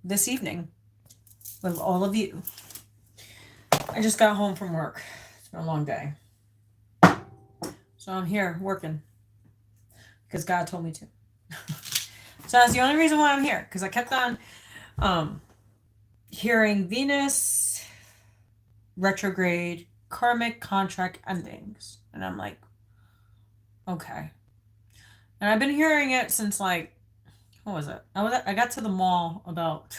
this evening with all of you. I just got home from work. It's been a long day. So I'm here working because God told me to. So that's the only reason why I'm here, because I kept on hearing Venus, retrograde, karmic contract endings. And I'm like, okay. And I've been hearing it since like, what was it? I got to the mall about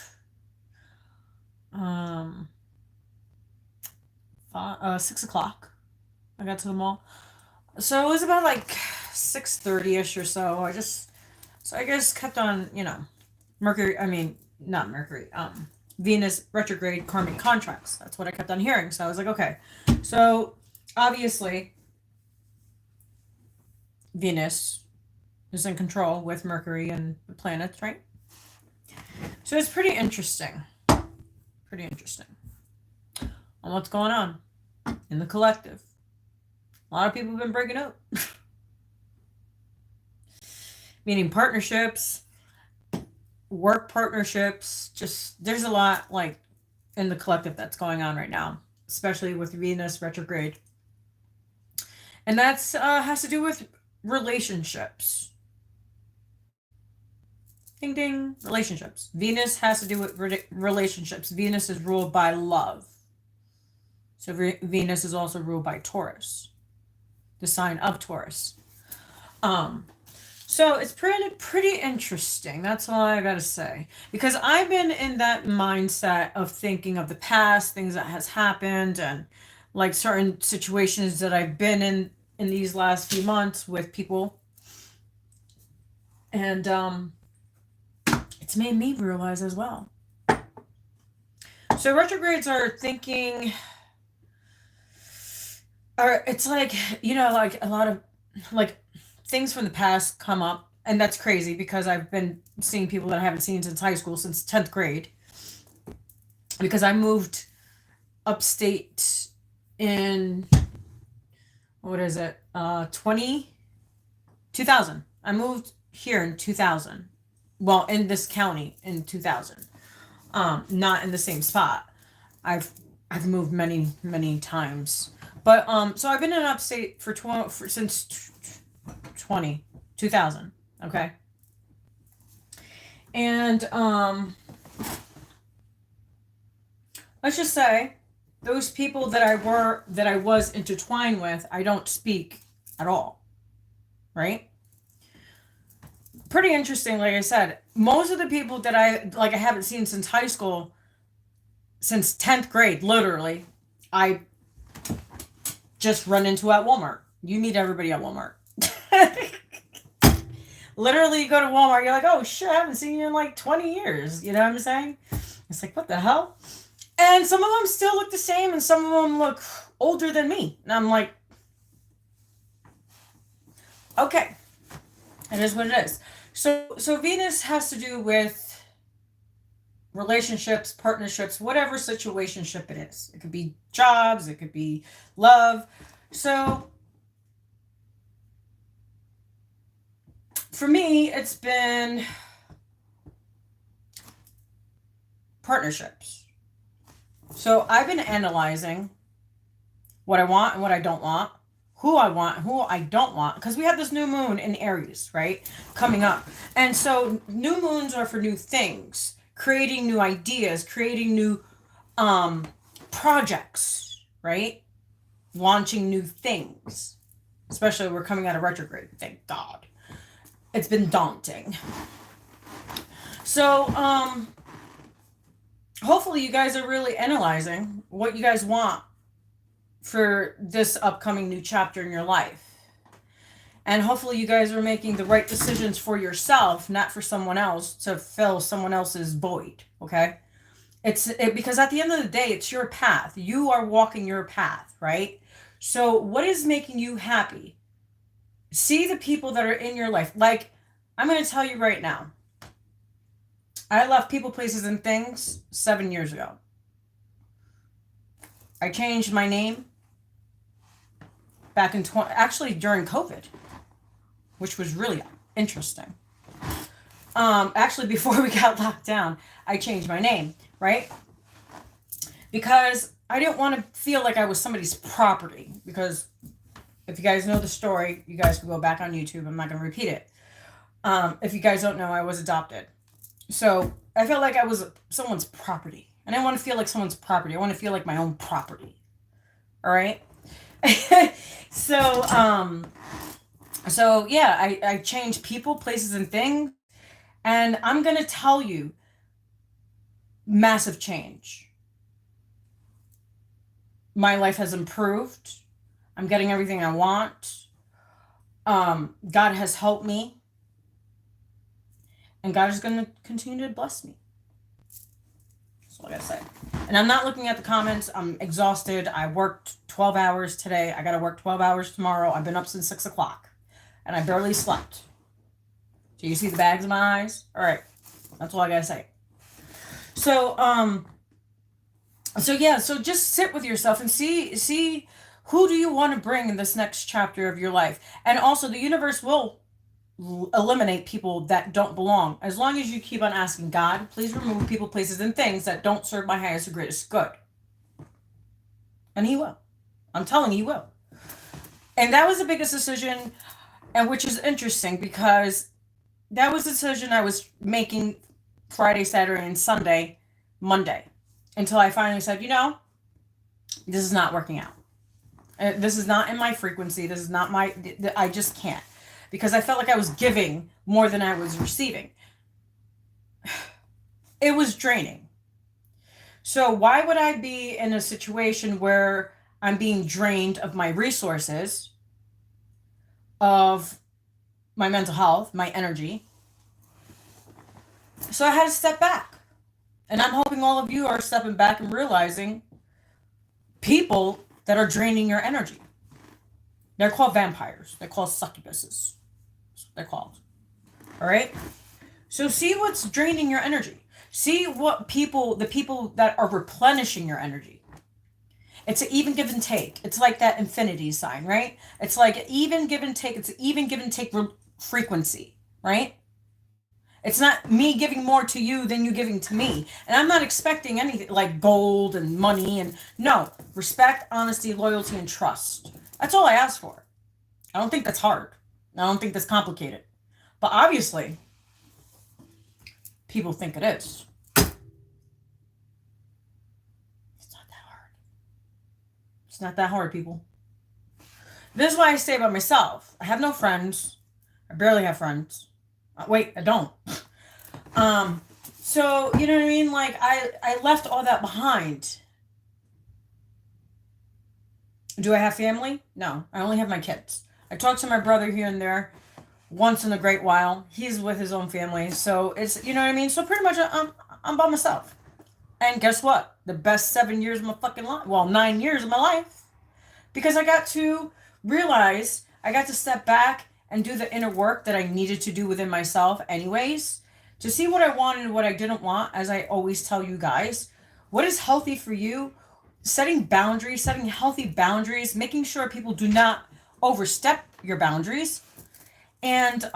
6 o'clock. I got to the mall. So it was about like 6:30ish or so. I just kept on, Mercury, I mean, not Mercury, Venus retrograde karmic contracts. That's what I kept on hearing. So I was like, okay. So obviously, Venus is in control with Mercury and the planets, right? So it's pretty interesting. Pretty interesting on what's going on in the collective. A lot of people have been breaking up. Meaning partnerships, work partnerships, just there's a lot like in the collective that's going on right now, especially with Venus retrograde. And that's has to do with relationships. Ding ding, relationships. Venus has to do with relationships. Venus is ruled by love. So Venus is also ruled by Taurus, the sign of Taurus. So it's pretty interesting. That's all I gotta say. Because I've been in that mindset of thinking of the past, things that has happened, and like certain situations that I've been in these last few months with people. And it's made me realize as well. So retrogrades are thinking, or it's like, like a lot of like things from the past come up, and that's crazy because I've been seeing people that I haven't seen since high school, since 10th grade, because I moved upstate in, what is it, 2000. I moved here in 2000. Well, in this county in 2000. Not in the same spot. I've moved many times. But so I've been in upstate since 2000, okay? And let's just say those people that I was intertwined with, I don't speak at all. Right? Pretty interesting, like I said. Most of the people that I haven't seen since high school, since 10th grade, literally, I just run into at Walmart. You meet everybody at Walmart. Literally, you go to Walmart, you're like, oh shit, I haven't seen you in like 20 years. You know what I'm saying? It's like, what the hell? And some of them still look the same, and some of them look older than me. And I'm like, okay, it is what it is. So Venus has to do with relationships, partnerships, whatever situationship it is. It could be jobs, it could be love. So for me, it's been partnerships. So I've been analyzing what I want and what I don't want, who I want and who I don't want, because we have this new moon in Aries, right, coming up. And so new moons are for new things, creating new ideas, creating new projects, right? Launching new things. Especially we're coming out of retrograde, thank God. It's been daunting. So hopefully you guys are really analyzing what you guys want for this upcoming new chapter in your life. And hopefully you guys are making the right decisions for yourself, not for someone else to fill someone else's void, okay? Because at the end of the day, it's your path. You are walking your path, right? So what is making you happy? See the people that are in your life. Like, I'm going to tell you right now, I left people, places, and things 7 years ago. I changed my name back in actually during COVID, which was really interesting. Actually, before we got locked down, I changed my name, right? Because I didn't want to feel like I was somebody's property. Because if you guys know the story, you guys can go back on YouTube. I'm not going to repeat it. If you guys don't know, I was adopted. So I felt like I was someone's property. And I want to feel like someone's property. I want to feel like my own property. All right? So yeah, I changed people, places, and things. And I'm going to tell you, massive change. My life has improved. I'm getting everything I want. God has helped me. And God is going to continue to bless me. That's all I got to say. And I'm not looking at the comments. I'm exhausted. I worked 12 hours today. I got to work 12 hours tomorrow. I've been up since 6 o'clock. And I barely slept. Do you see the bags in my eyes? All right. That's all I got to say. So just sit with yourself and see who do you want to bring in this next chapter of your life. And also, the universe will eliminate people that don't belong, as long as you keep on asking God, please remove people, places, and things that don't serve my highest or greatest good. And he will. I'm telling you, he will. And that was the biggest decision, and which is interesting because that was the decision I was making Friday, Saturday, and Sunday, Monday, until I finally said, this is not working out. This is not in my frequency. This is not I just can't. Because I felt like I was giving more than I was receiving. It was draining. So why would I be in a situation where I'm being drained of my resources, of my mental health, my energy? So I had to step back. And I'm hoping all of you are stepping back and realizing people that are draining your energy. They're called vampires. They're called succubuses. They're called. All right? So see what's draining your energy. See the people that are replenishing your energy. It's an even give and take. It's like that infinity sign, right? It's like even give and take. It's an even give and take frequency, right? It's not me giving more to you than you giving to me. And I'm not expecting anything like gold and money. And no, respect, honesty, loyalty, and trust. That's all I ask for. I don't think that's hard. I don't think that's complicated. But obviously, people think it is. It's not that hard. It's not that hard, people. This is why I stay by myself. I have no friends. I barely have friends. Wait, I don't. So, you know what I mean? Like, I left all that behind. Do I have family? No, I only have my kids. I talk to my brother here and there once in a great while. He's with his own family. So it's, you know what I mean? So pretty much I'm by myself. And guess what? The best 7 years of my fucking life. Well, 9 years of my life. Because I got to realize, I got to step back and do the inner work that I needed to do within myself anyways. To see what I wanted and what I didn't want, as I always tell you guys. What is healthy for you? Setting boundaries, setting healthy boundaries, making sure people do not overstep your boundaries, and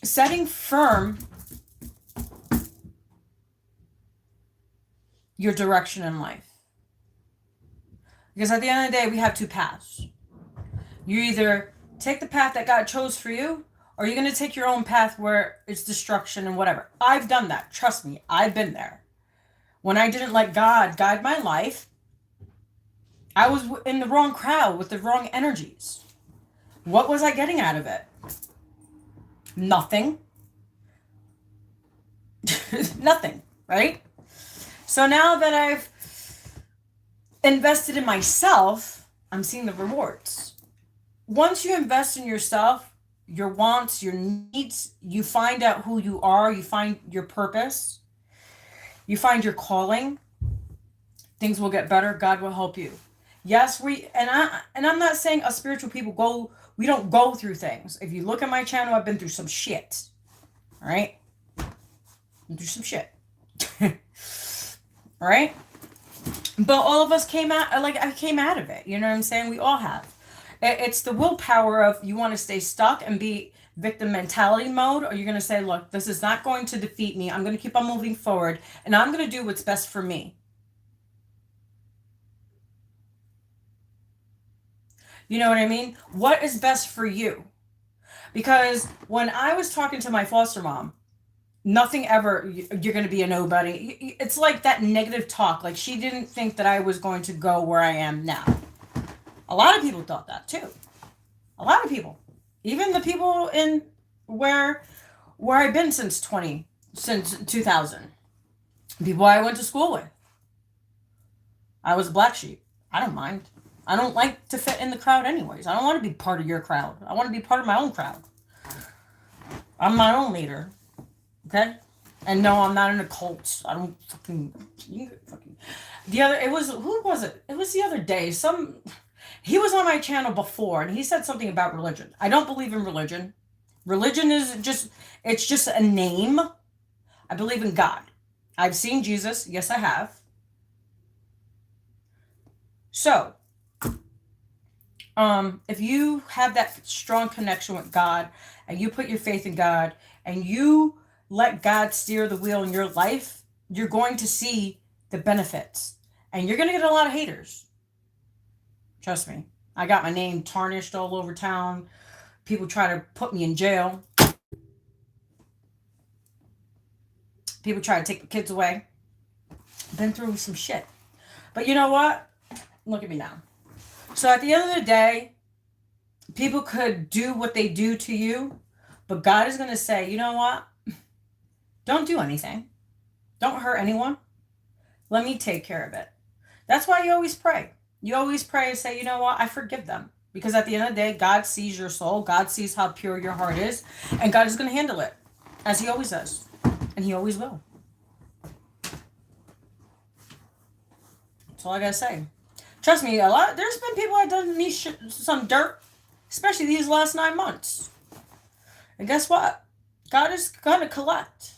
setting firm your direction in life. Because at the end of the day, we have two paths. You either take the path that God chose for you, or you're going to take your own path where it's destruction and whatever. I've done that. Trust me, I've been there. When I didn't let God guide my life, I was in the wrong crowd with the wrong energies. What was I getting out of it? Nothing. Nothing, right? So now that I've invested in myself, I'm seeing the rewards. Once you invest in yourself, your wants, your needs, you find out who you are, you find your purpose, you find your calling, things will get better, God will help you. Yes, I'm not saying us spiritual people we don't go through things. If you look at my channel, I've been through some shit. All right? Been through some shit. All right? But all of us I came out of it. You know what I'm saying? We all have. It's the willpower of you want to stay stuck and victim mentality mode, or you're going to say, look, this is not going to defeat me. I'm going to keep on moving forward, and I'm going to do what's best for me. You know what I mean? What is best for you? Because when I was talking to my foster mom, nothing ever, you're going to be a nobody. It's like that negative talk. Like, she didn't think that I was going to go where I am now. A lot of people thought that too. A lot of people. Even the people in where I've been since 2000. People I went to school with. I was a black sheep. I don't mind. I don't like to fit in the crowd anyways. I don't want to be part of your crowd. I want to be part of my own crowd. I'm my own leader. Okay? And no, I'm not in a cult. I don't fucking who was it? It was the other day. He was on my channel before, and he said something about religion. I don't believe in religion. Religion is it's just a name. I believe in God. I've seen Jesus. Yes, I have. So, if you have that strong connection with God, and you put your faith in God, and you let God steer the wheel in your life, you're going to see the benefits. And you're going to get a lot of haters. Trust me. I got my name tarnished all over town. People try to put me in jail. People try to take the kids away. Been through some shit. But you know what? Look at me now. So at the end of the day, people could do what they do to you, but God is going to say, you know what? Don't do anything. Don't hurt anyone. Let me take care of it. That's why you always pray. You always pray and say, you know what? I forgive them. Because at the end of the day, God sees your soul. God sees how pure your heart is. And God is going to handle it. As he always does. And he always will. That's all I got to say. Trust me, there's been people that done me some dirt. Especially these last 9 months. And guess what? God is going to collect.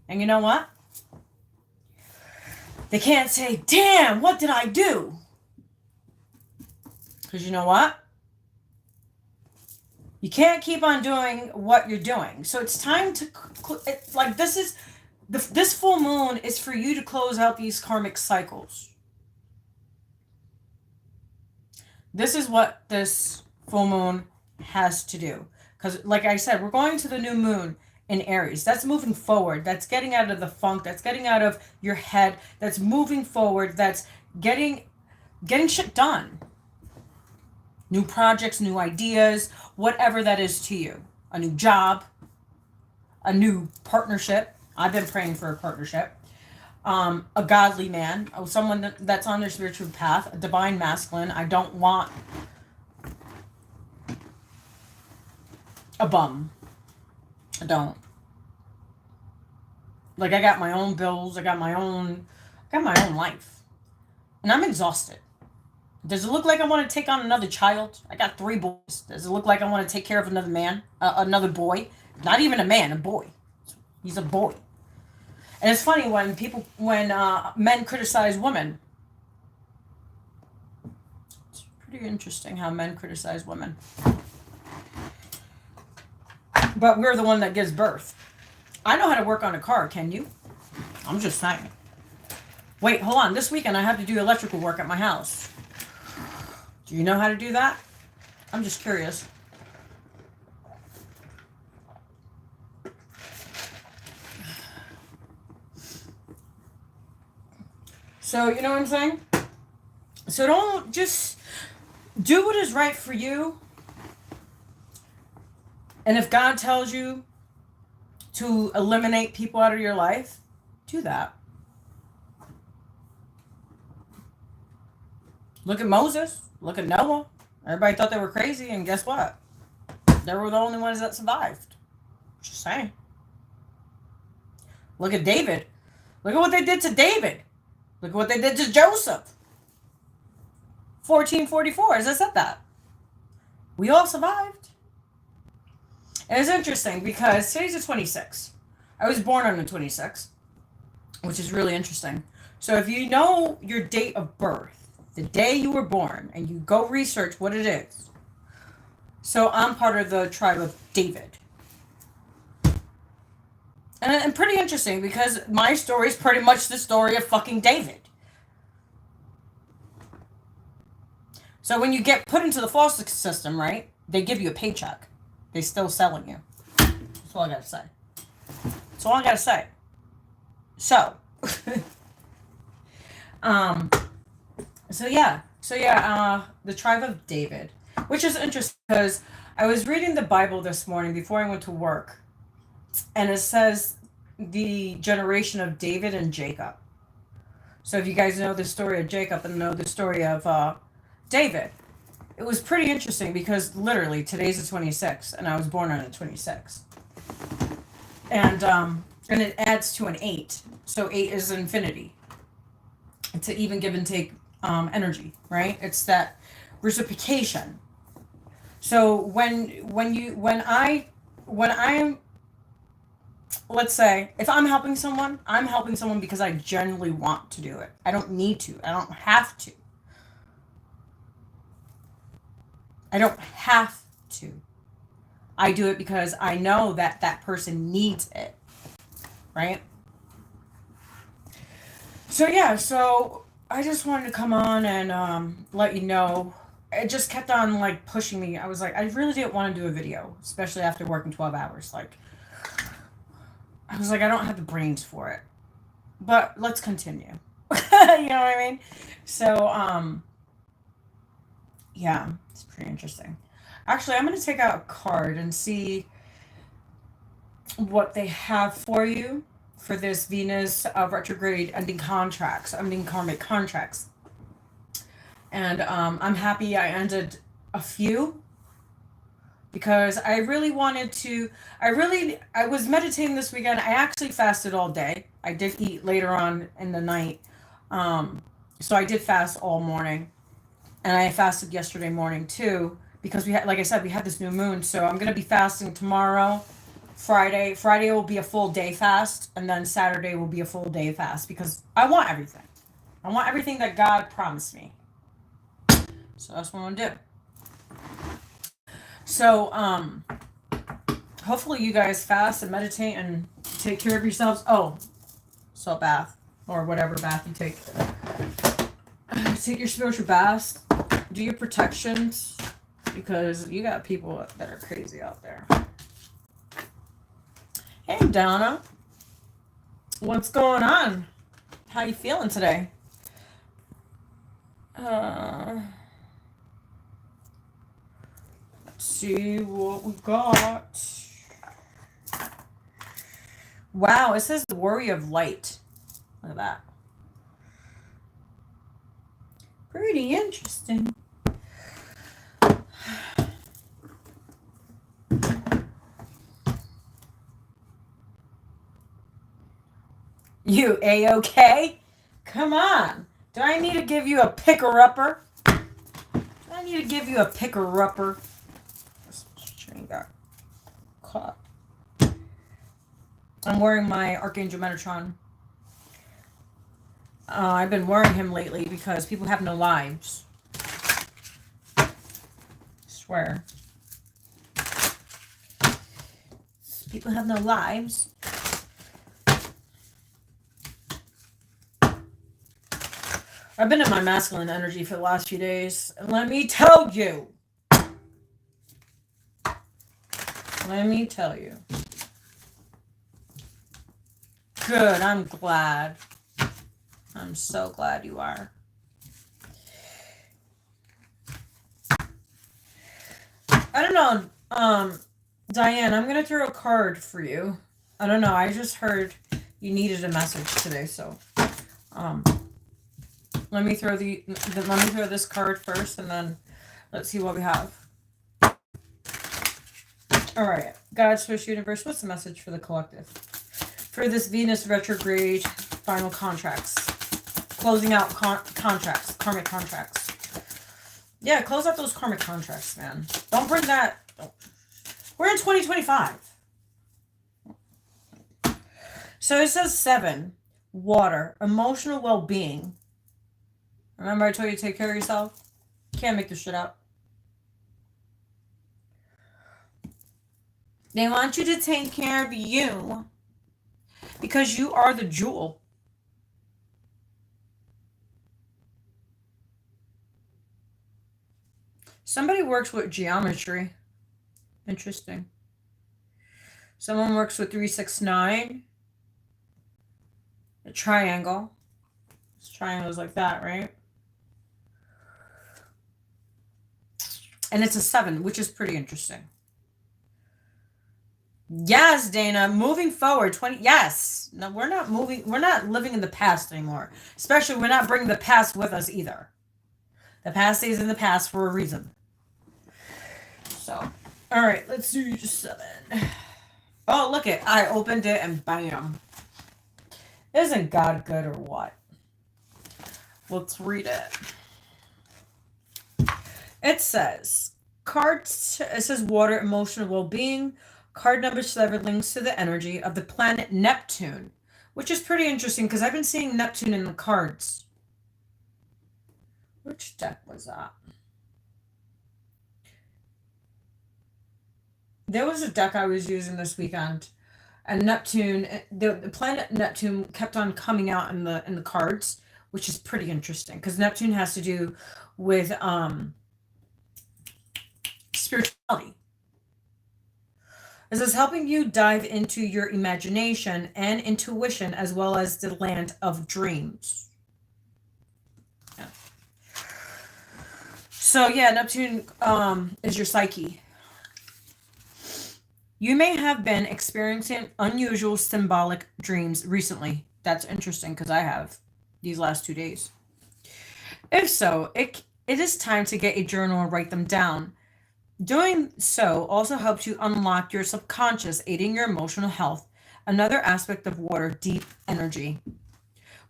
And you know what? They can't say, damn, what did I do? Because you know what? You can't keep on doing what you're doing. So it's time to, this full moon is for you to close out these karmic cycles. This is what this full moon has to do. Because like I said, we're going to the new moon in Aries. That's moving forward. That's getting out of the funk. That's getting out of your head. That's moving forward. That's getting shit done. New projects, new ideas, whatever that is to you. A new job, a new partnership. I've been praying for a partnership. A godly man, someone that's on their spiritual path, a divine masculine. I don't want a bum. I don't. Like, I got my own bills. I got my own life. And I'm exhausted. Does it look like I want to take on another child? I got 3 boys. Does it look like I want to take care of another man? Another boy? Not even a man, a boy. He's a boy. And it's funny when men criticize women. It's pretty interesting how men criticize women. But we're the one that gives birth. I know how to work on a car, can you? I'm just saying. Wait, hold on. This weekend I have to do electrical work at my house. Do you know how to do that? I'm just curious. So, you know what I'm saying? So don't just do what is right for you. And if God tells you to eliminate people out of your life, do that. Look at Moses. Look at Noah. Everybody thought they were crazy, and guess what? They were the only ones that survived. Just saying. Look at David. Look at what they did to David. Look at what they did to Joseph. 1444, as I said that. We all survived. And it's interesting because today's the 26th. I was born on the 26th, which is really interesting. So if you know your date of birth, the day you were born, and you go research what it is. So I'm part of the tribe of David. And pretty interesting because my story is pretty much the story of fucking David. So when you get put into the foster system, right, they give you a paycheck. They're still selling you. That's all I gotta say. That's all I gotta say. So, the tribe of David, which is interesting because I was reading the Bible this morning before I went to work, and it says the generation of David and Jacob. So if you guys know the story of Jacob and know the story of David, it was pretty interesting because literally today's the 26th, and I was born on the 26th, and it adds to an 8. So 8 is infinity. It's an even give and take energy, right? It's that reciprocation. So when I am, let's say, if I'm helping someone because I genuinely want to do it. I don't need to. I don't have to. I don't have to. I do it because I know that that person needs it. Right? So I just wanted to come on and let you know. It just kept on like pushing me. I was like, I really didn't want to do a video, especially after working 12 hours. Like, I was like, I don't have the brains for it. But let's continue. You know what I mean? So, yeah, it's pretty interesting. Actually, I'm going to take out a card and see what they have for you for this Venus retrograde ending karmic contracts. And I'm happy I ended a few because I really wanted to, I was meditating this weekend. I actually fasted all day. I did eat later on in the night. So I did fast all morning. And I fasted yesterday morning too, because we had, like I said, we had this new moon. So I'm going to be fasting tomorrow, Friday. Friday will be a full day fast. And then Saturday will be a full day fast because I want everything. I want everything that God promised me. So that's what I'm going to do. So, hopefully you guys fast and meditate and take care of yourselves. Oh, salt bath or whatever bath you take. Take your spiritual baths. Do your protections because you got people that are crazy out there. Hey, Donna. What's going on? How you feeling today? Let's see what we got. Wow, it says the worry of light. Look at that. Pretty interesting. You A-okay? Come on. Do I need to give you a picker-upper? Do I need to give you a picker-upper? This string got caught. I'm wearing my Archangel Metatron. I've been wearing him lately because people have no lives. I swear. People have no lives. I've been in my masculine energy for the last few days. And let me tell you. Let me tell you. Good, I'm glad. I'm so glad you are. I don't know, Diane, I'm gonna throw a card for you. I don't know, I just heard you needed a message today, so let me throw this card first, and then let's see what we have. All right, God, Source, Universe, what's the message for the collective for this Venus retrograde final contracts? Closing out contracts, karmic contracts. Yeah, close out those karmic contracts, man. Don't bring that. We're in 2025. So it says 7, water, emotional well-being. Remember I told you to take care of yourself? Can't make this shit up. They want you to take care of you because you are the jewel. Somebody works with geometry. Interesting. Someone works with 369. A triangle. It's triangles like that, right? And it's a 7, which is pretty interesting. Yes, Dana. Moving forward, 20. Yes. No, we're not moving. We're not living in the past anymore. Especially, we're not bringing the past with us either. The past stays in the past for a reason. So, all right, let's do 7. Oh, look it. I opened it and bam. Isn't God good or what? Let's read it. It says, it says water, emotional well-being. Card number 7 links to the energy of the planet Neptune, which is pretty interesting because I've been seeing Neptune in the cards. Which deck was that? There was a deck I was using this weekend, and Neptune, the planet Neptune kept on coming out in the cards, which is pretty interesting because Neptune has to do with spirituality. This is helping you dive into your imagination and intuition as well as the land of dreams. Yeah. So yeah, Neptune is your psyche. You may have been experiencing unusual symbolic dreams recently. That's interesting because I have these last 2 days. If so, it is time to get a journal and write them down. Doing so also helps you unlock your subconscious, aiding your emotional health. Another aspect of water, deep energy.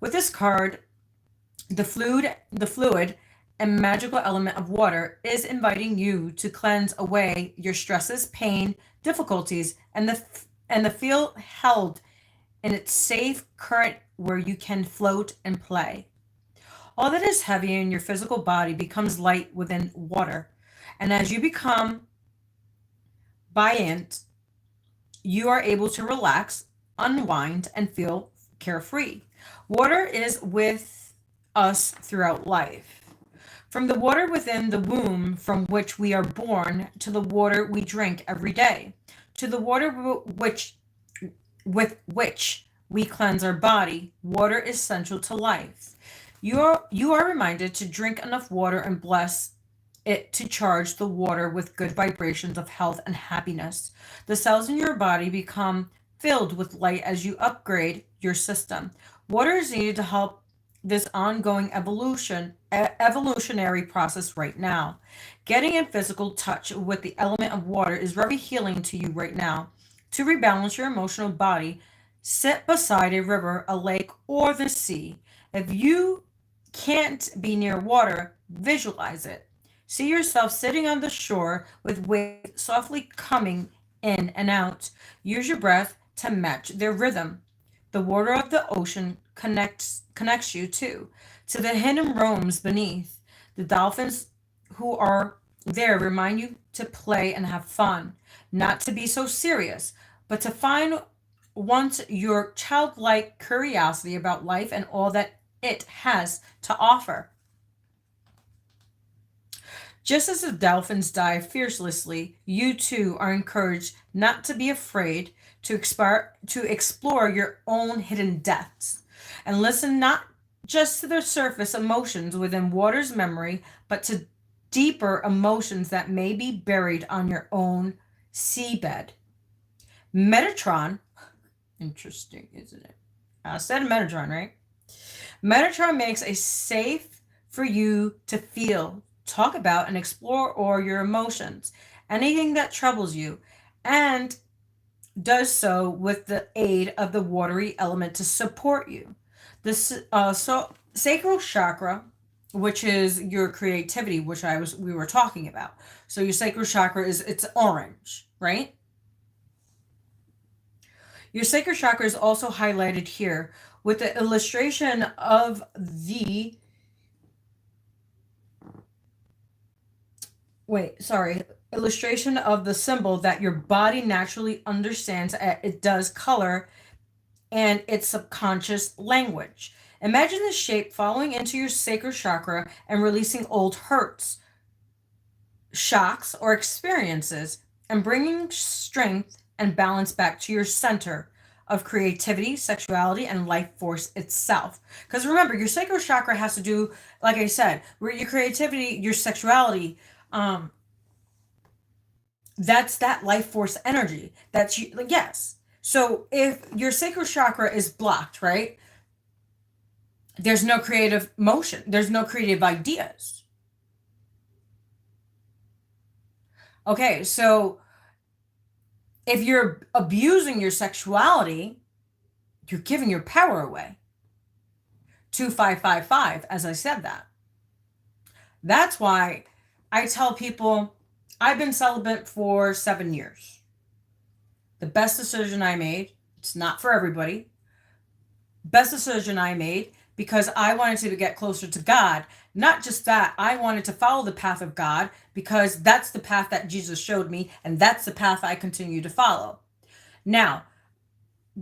With this card, the fluid and magical element of water is inviting you to cleanse away your stresses, pain, difficulties, and the feel held in its safe current where you can float and play. All that is heavy in your physical body becomes light within water. And as you become buoyant, you are able to relax, unwind, and feel carefree. Water is with us throughout life. From the water within the womb from which we are born, to the water we drink every day, to the water with which we cleanse our body, water is essential to life. You are reminded to drink enough water and bless it to charge the water with good vibrations of health and happiness. The cells in your body become filled with light as you upgrade your system. Water is needed to help this ongoing evolutionary process right now. Getting in physical touch with the element of water is very healing to you right now. To rebalance your emotional body, sit beside a river, a lake, or the sea. If you can't be near water, visualize it. See yourself sitting on the shore with waves softly coming in and out. Use your breath to match their rhythm. The water of the ocean connects you to the hidden realms beneath. The dolphins who are there remind you to play and have fun, not to be so serious, but to find once your childlike curiosity about life and all that it has to offer. Just as the dolphins dive fearlessly, you too are encouraged not to be afraid to explore your own hidden depths and listen not just to the surface emotions within water's memory, but to deeper emotions that may be buried on your own seabed. Metatron, interesting, isn't it? I said Metatron, right? Metatron makes a safe for you to feel, talk about, and explore or your emotions, anything that troubles you, and does so with the aid of the watery element to support you. The sacral chakra, which is your creativity, which we were talking about. So your sacral chakra it's orange, right? Your sacral chakra is also highlighted here with the illustration of the Wait, sorry. Illustration of the symbol that your body naturally understands. It does color and its subconscious language. Imagine the shape falling into your sacral chakra and releasing old hurts, shocks, or experiences, and bringing strength and balance back to your center of creativity, sexuality, and life force itself. Because remember, your sacral chakra has to do, like I said, where your creativity, your sexuality, um, that's that life force energy. That's you, like, yes. So if your sacral chakra is blocked, right? There's no creative motion. There's no creative ideas. Okay, so if you're abusing your sexuality, you're giving your power away. 2555, as I said that. That's why I tell people I've been celibate for 7 years. The best decision I made, it's not for everybody, best decision I made because I wanted to get closer to God. Not just that, I wanted to follow the path of God because that's the path that Jesus showed me, and that's the path I continue to follow. Now,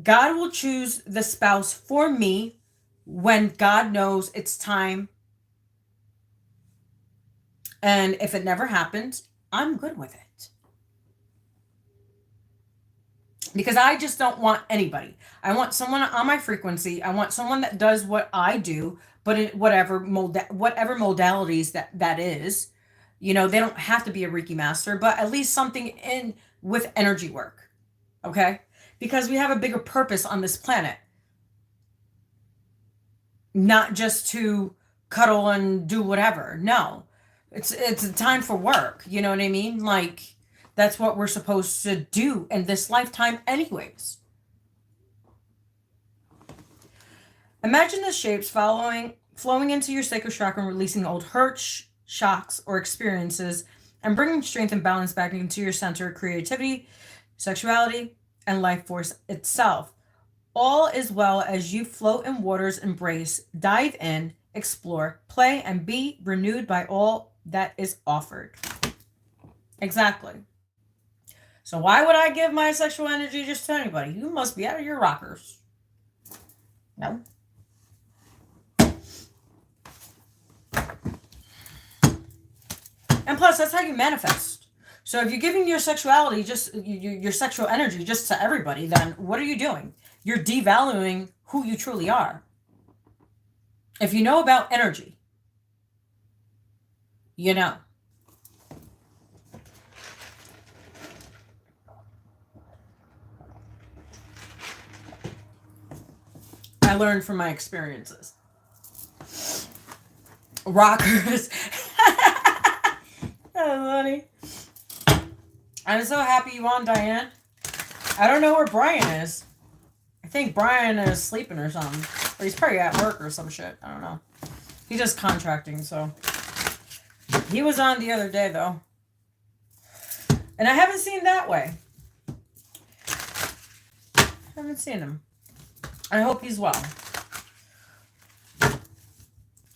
God will choose the spouse for me when God knows it's time. And if it never happens, I'm good with it. Because I just don't want anybody. I want someone on my frequency. I want someone that does what I do, but in whatever modalities that is. You know, they don't have to be a Reiki master, but at least something in with energy work. Okay? Because we have a bigger purpose on this planet. Not just to cuddle and do whatever. No. It's a time for work. You know what I mean? Like, that's what we're supposed to do in this lifetime anyways. Imagine the shapes flowing into your sacral chakra and releasing old hurts, shocks, or experiences, and bringing strength and balance back into your center of creativity, sexuality, and life force itself. All is well as you float in water's embrace, dive in, explore, play, and be renewed by all that is offered. Exactly. So why would I give my sexual energy just to anybody? You must be out of your rockers. No. And plus, that's how you manifest. So if you're giving your sexuality, just your sexual energy just to everybody, then what are you doing? You're devaluing who you truly are. If you know about energy, you know. I learned from my experiences. Rockers. That's funny. I'm so happy you won, Diane. I don't know where Brian is. I think Brian is sleeping or something. Or he's probably at work or some shit. I don't know. He's just contracting, so. He was on the other day, though. And I haven't seen that way. Haven't seen him. I hope he's well.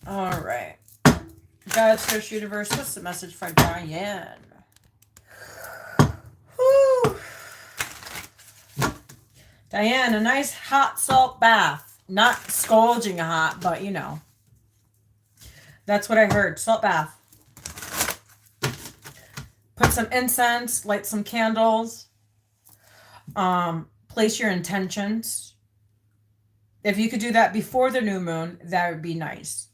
All right. God's First Universe, what's the message for Diane? Whew. Diane, a nice hot salt bath. Not scalding hot, but you know. That's what I heard. Salt bath. Put some incense, light some candles. Place your intentions. If you could do that before the new moon, that would be nice.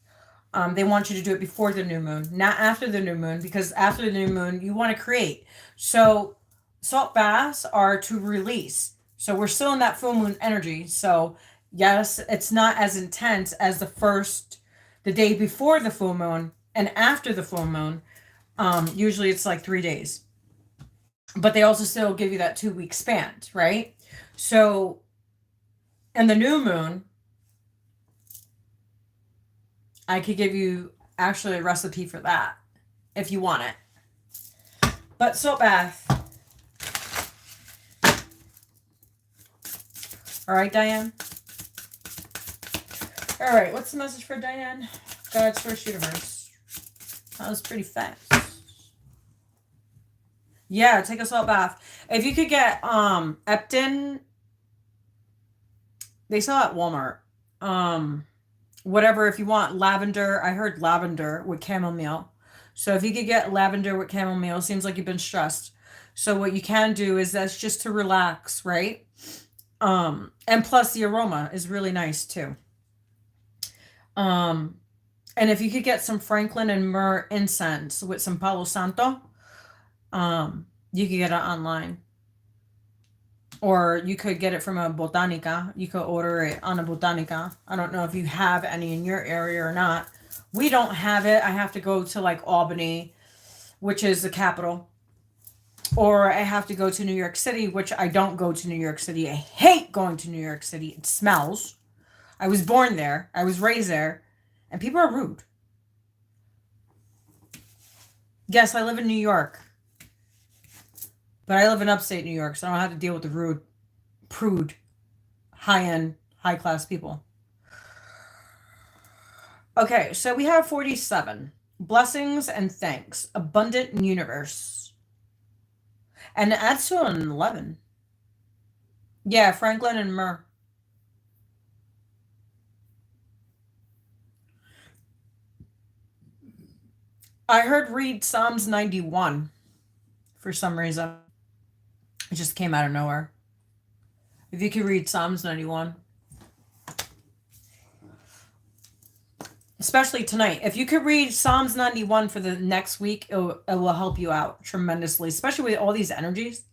They want you to do it before the new moon, not after the new moon, because after the new moon, you want to create. So salt baths are to release. So we're still in that full moon energy. So yes, it's not as intense as the day before the full moon and after the full moon. Usually it's like 3 days. But they also still give you that 2-week span, right? So, and the new moon, I could give you actually a recipe for that if you want it. But salt bath. All right, Diane? All right, what's the message for Diane? God's First Universe. That was pretty fast. Yeah, take a salt bath. If you could get Epton, they sell at Walmart. Whatever, if you want lavender, I heard lavender with chamomile. So if you could get lavender with chamomile, seems like you've been stressed. So what you can do is that's just to relax, right? And plus the aroma is really nice too. Um, and if you could get some Franklin and myrrh incense with some Palo Santo, you could get it online. Or you could get it from a botanica. You could order it on a botanica. I don't know if you have any in your area or not. We don't have it. I have to go to like Albany, which is the capital. Or I have to go to New York City, which I don't go to New York City. I hate going to New York City. It smells. I was born there. I was raised there. And people are rude. Yes, I live in New York. But I live in upstate New York, so I don't have to deal with the rude, prude, high-end, high-class people. Okay, so we have 47. Blessings and thanks. Abundant universe. And it adds to an 11. Yeah, Franklin and myrrh. I heard read Psalms 91 for some reason. It just came out of nowhere. If you could read Psalms 91. Especially tonight. If you could read Psalms 91 for the next week, it will help you out tremendously, especially with all these energies.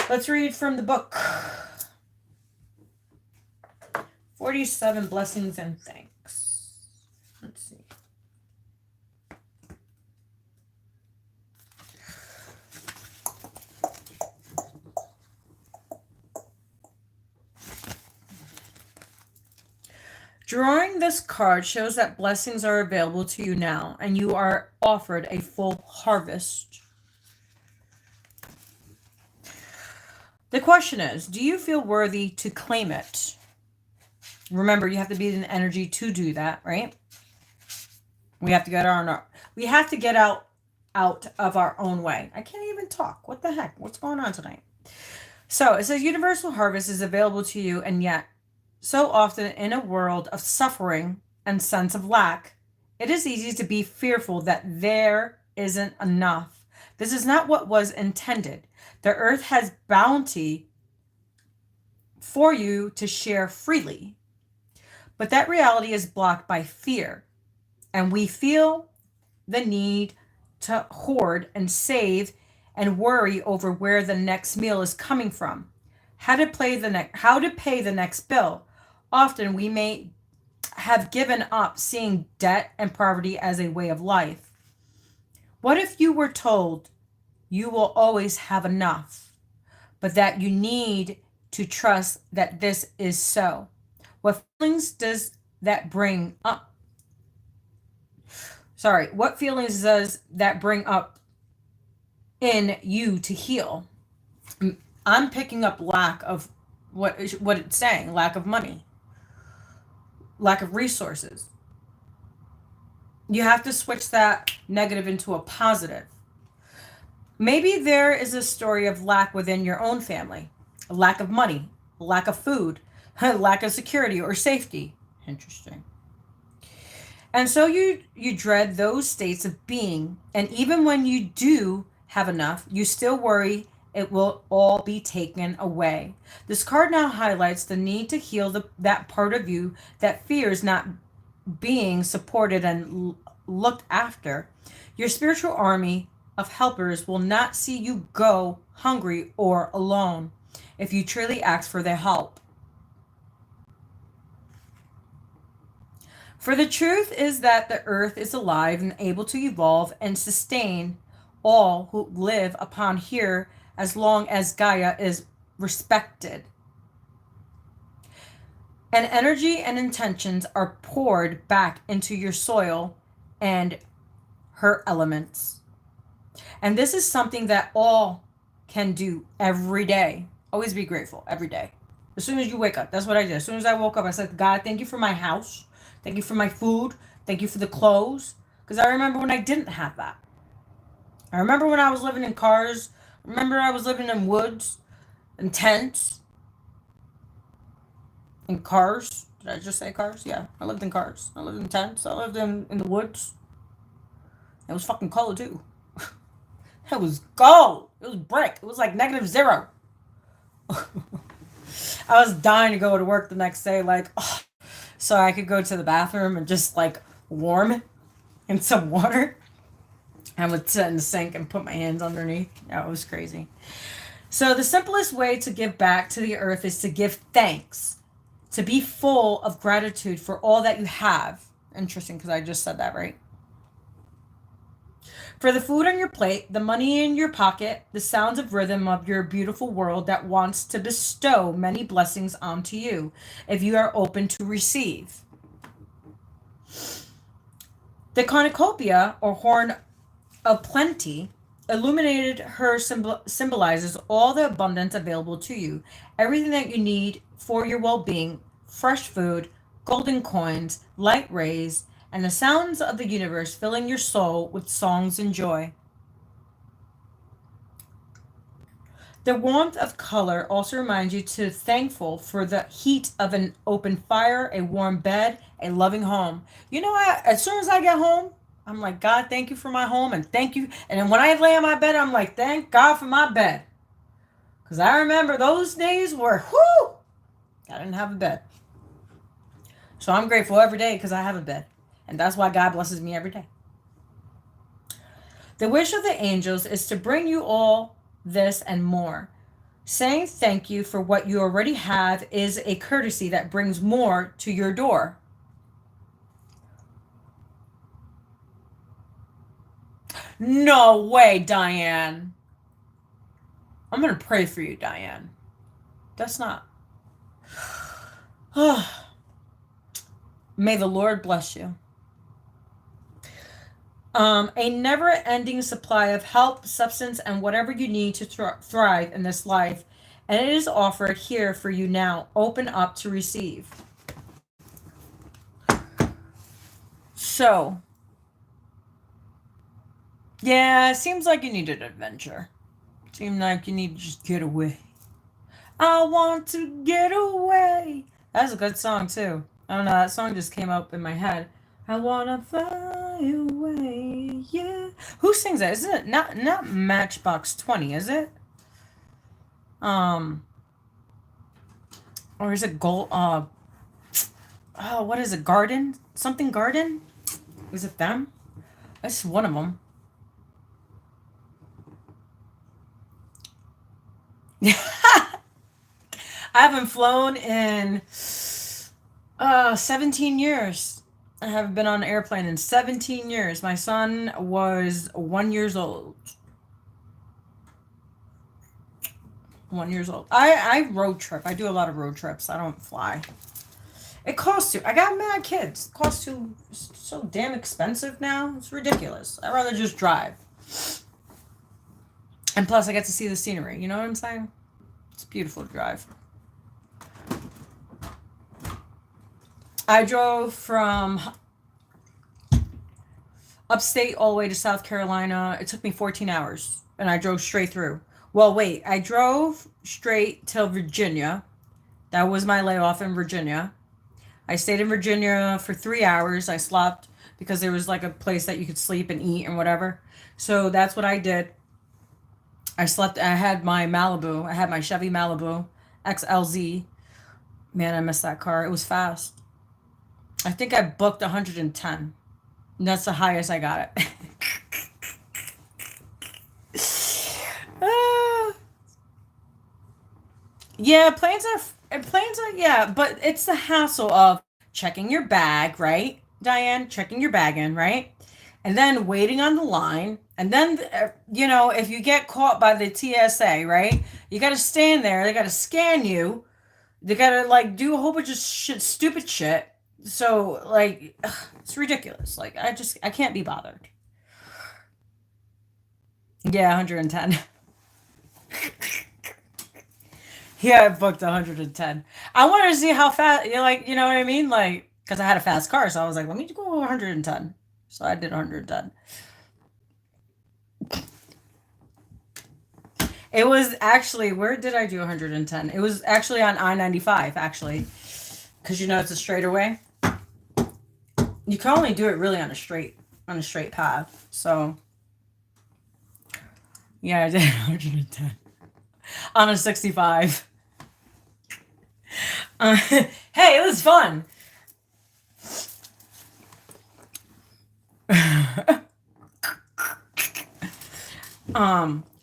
Let's read from the book. 47 Blessings and Thanks. Let's see. Drawing this card shows that blessings are available to you now, and you are offered a full harvest. The question is, do you feel worthy to claim it? Remember, you have to be in energy to do that, right? We have to get out of our own way. I can't even talk. What the heck? What's going on tonight? So it says universal harvest is available to you, and yet so often in a world of suffering and sense of lack, it is easy to be fearful that there isn't enough. This is not what was intended. The earth has bounty for you to share freely. But that reality is blocked by fear. And we feel the need to hoard and save and worry over where the next meal is coming from, how to pay the next bill. Often we may have given up seeing debt and poverty as a way of life. What if you were told you will always have enough, but that you need to trust that this is so? What feelings does that bring up? What feelings does that bring up in you to heal? I'm picking up lack of what it's saying, lack of money, lack of resources. You have to switch that negative into a positive. Maybe there is a story of lack within your own family, a lack of money, a lack of food, a lack of security or safety. Interesting. And so you dread those states of being, and even when you do have enough, you still worry it will all be taken away. This card now highlights the need to heal that part of you that fears not being supported and looked after. Your spiritual army of helpers will not see you go hungry or alone if you truly ask for their help. For the truth is that the earth is alive and able to evolve and sustain all who live upon here as long as Gaia is respected. And energy and intentions are poured back into your soil and her elements. And this is something that all can do every day. Always be grateful every day. As soon as you wake up. That's what I did. As soon as I woke up, I said, God, thank you for my house. Thank you for my food. Thank you for the clothes. Because I remember when I didn't have that. I remember when I was living in cars. I remember I was living in woods and tents and cars. Did I just say cars? Yeah, I lived in cars. I lived in tents. I lived in the woods. It was fucking cold too. It was cold. It was brick. It was like -0. I was dying to go to work the next day, like, oh, so I could go to the bathroom and just like warm in some water. I would sit in the sink and put my hands underneath. Yeah, it was crazy. So the simplest way to give back to the earth is to give thanks, to be full of gratitude for all that you have. Interesting, because I just said that, right? For the food on your plate, the money in your pocket, the sounds of rhythm of your beautiful world that wants to bestow many blessings onto you, if you are open to receive. The cornucopia, or horn of plenty, illuminated her symbolizes all the abundance available to you, everything that you need for your well-being, fresh food, golden coins, light rays, and the sounds of the universe filling your soul with songs and joy. The warmth of color also reminds you to thankful for the heat of an open fire, a warm bed, a loving home. You know what? As soon as I get home, I'm like, God, thank you for my home and thank you. And then when I lay on my bed, I'm like, thank God for my bed. Because I remember those days where, whoo, I didn't have a bed. So I'm grateful every day because I have a bed. And that's why God blesses me every day. The wish of the angels is to bring you all this and more. Saying thank you for what you already have is a courtesy that brings more to your door. No way, Diane. I'm going to pray for you, Diane. That's not. May the Lord bless you. A never-ending supply of help, substance, and whatever you need to thrive in this life, and it is offered here for you now. Open up to receive. So, yeah, it seems like you need an adventure. Seems like you need to just get away. I want to get away. That's a good song too. I don't know, that song just came up in my head. I wanna fly away, yeah. Who sings that? Isn't it not Matchbox 20, is it? Or is it Gold? What is it? Garden? Something Garden? Is it them? That's one of them. I haven't flown in 17 years. I haven't been on an airplane in 17 years. My son was 1 year old. 1 year old. I road trip. I do a lot of road trips. I don't fly. It costs too. I got mad kids. It costs too. So damn expensive now. It's ridiculous. I'd rather just drive. And plus, I get to see the scenery. You know what I'm saying? It's beautiful to drive. I drove from upstate all the way to South Carolina. It took me 14 hours, and I drove straight through. Well, wait. I drove straight till Virginia. That was my layoff in Virginia. I stayed in Virginia for 3 hours. I slept because there was like a place that you could sleep and eat and whatever. So that's what I did. I slept. I had my Malibu. I had my Chevy Malibu XLZ. Man, I missed that car. It was fast. I think I booked 110. And that's the highest I got it. Yeah, planes are, yeah, but it's the hassle of checking your bag, right, Diane? Checking your bag in, right? And then waiting on the line. And then, if you get caught by the TSA, right, you got to stand there. They got to scan you. They got to, like, do a whole bunch of stupid shit. So, like, it's ridiculous. Like, I can't be bothered. Yeah, 110. Yeah, I booked 110. I wanted to see how fast, like, you know what I mean? Like, because I had a fast car, so I was like, let me go 110. So I did 110. It was actually, where did I do 110? It was actually on I-95, actually, because it's a straighter way. You can only do it really on a straight path. So, yeah, I did 110 on a 65. Hey, it was fun.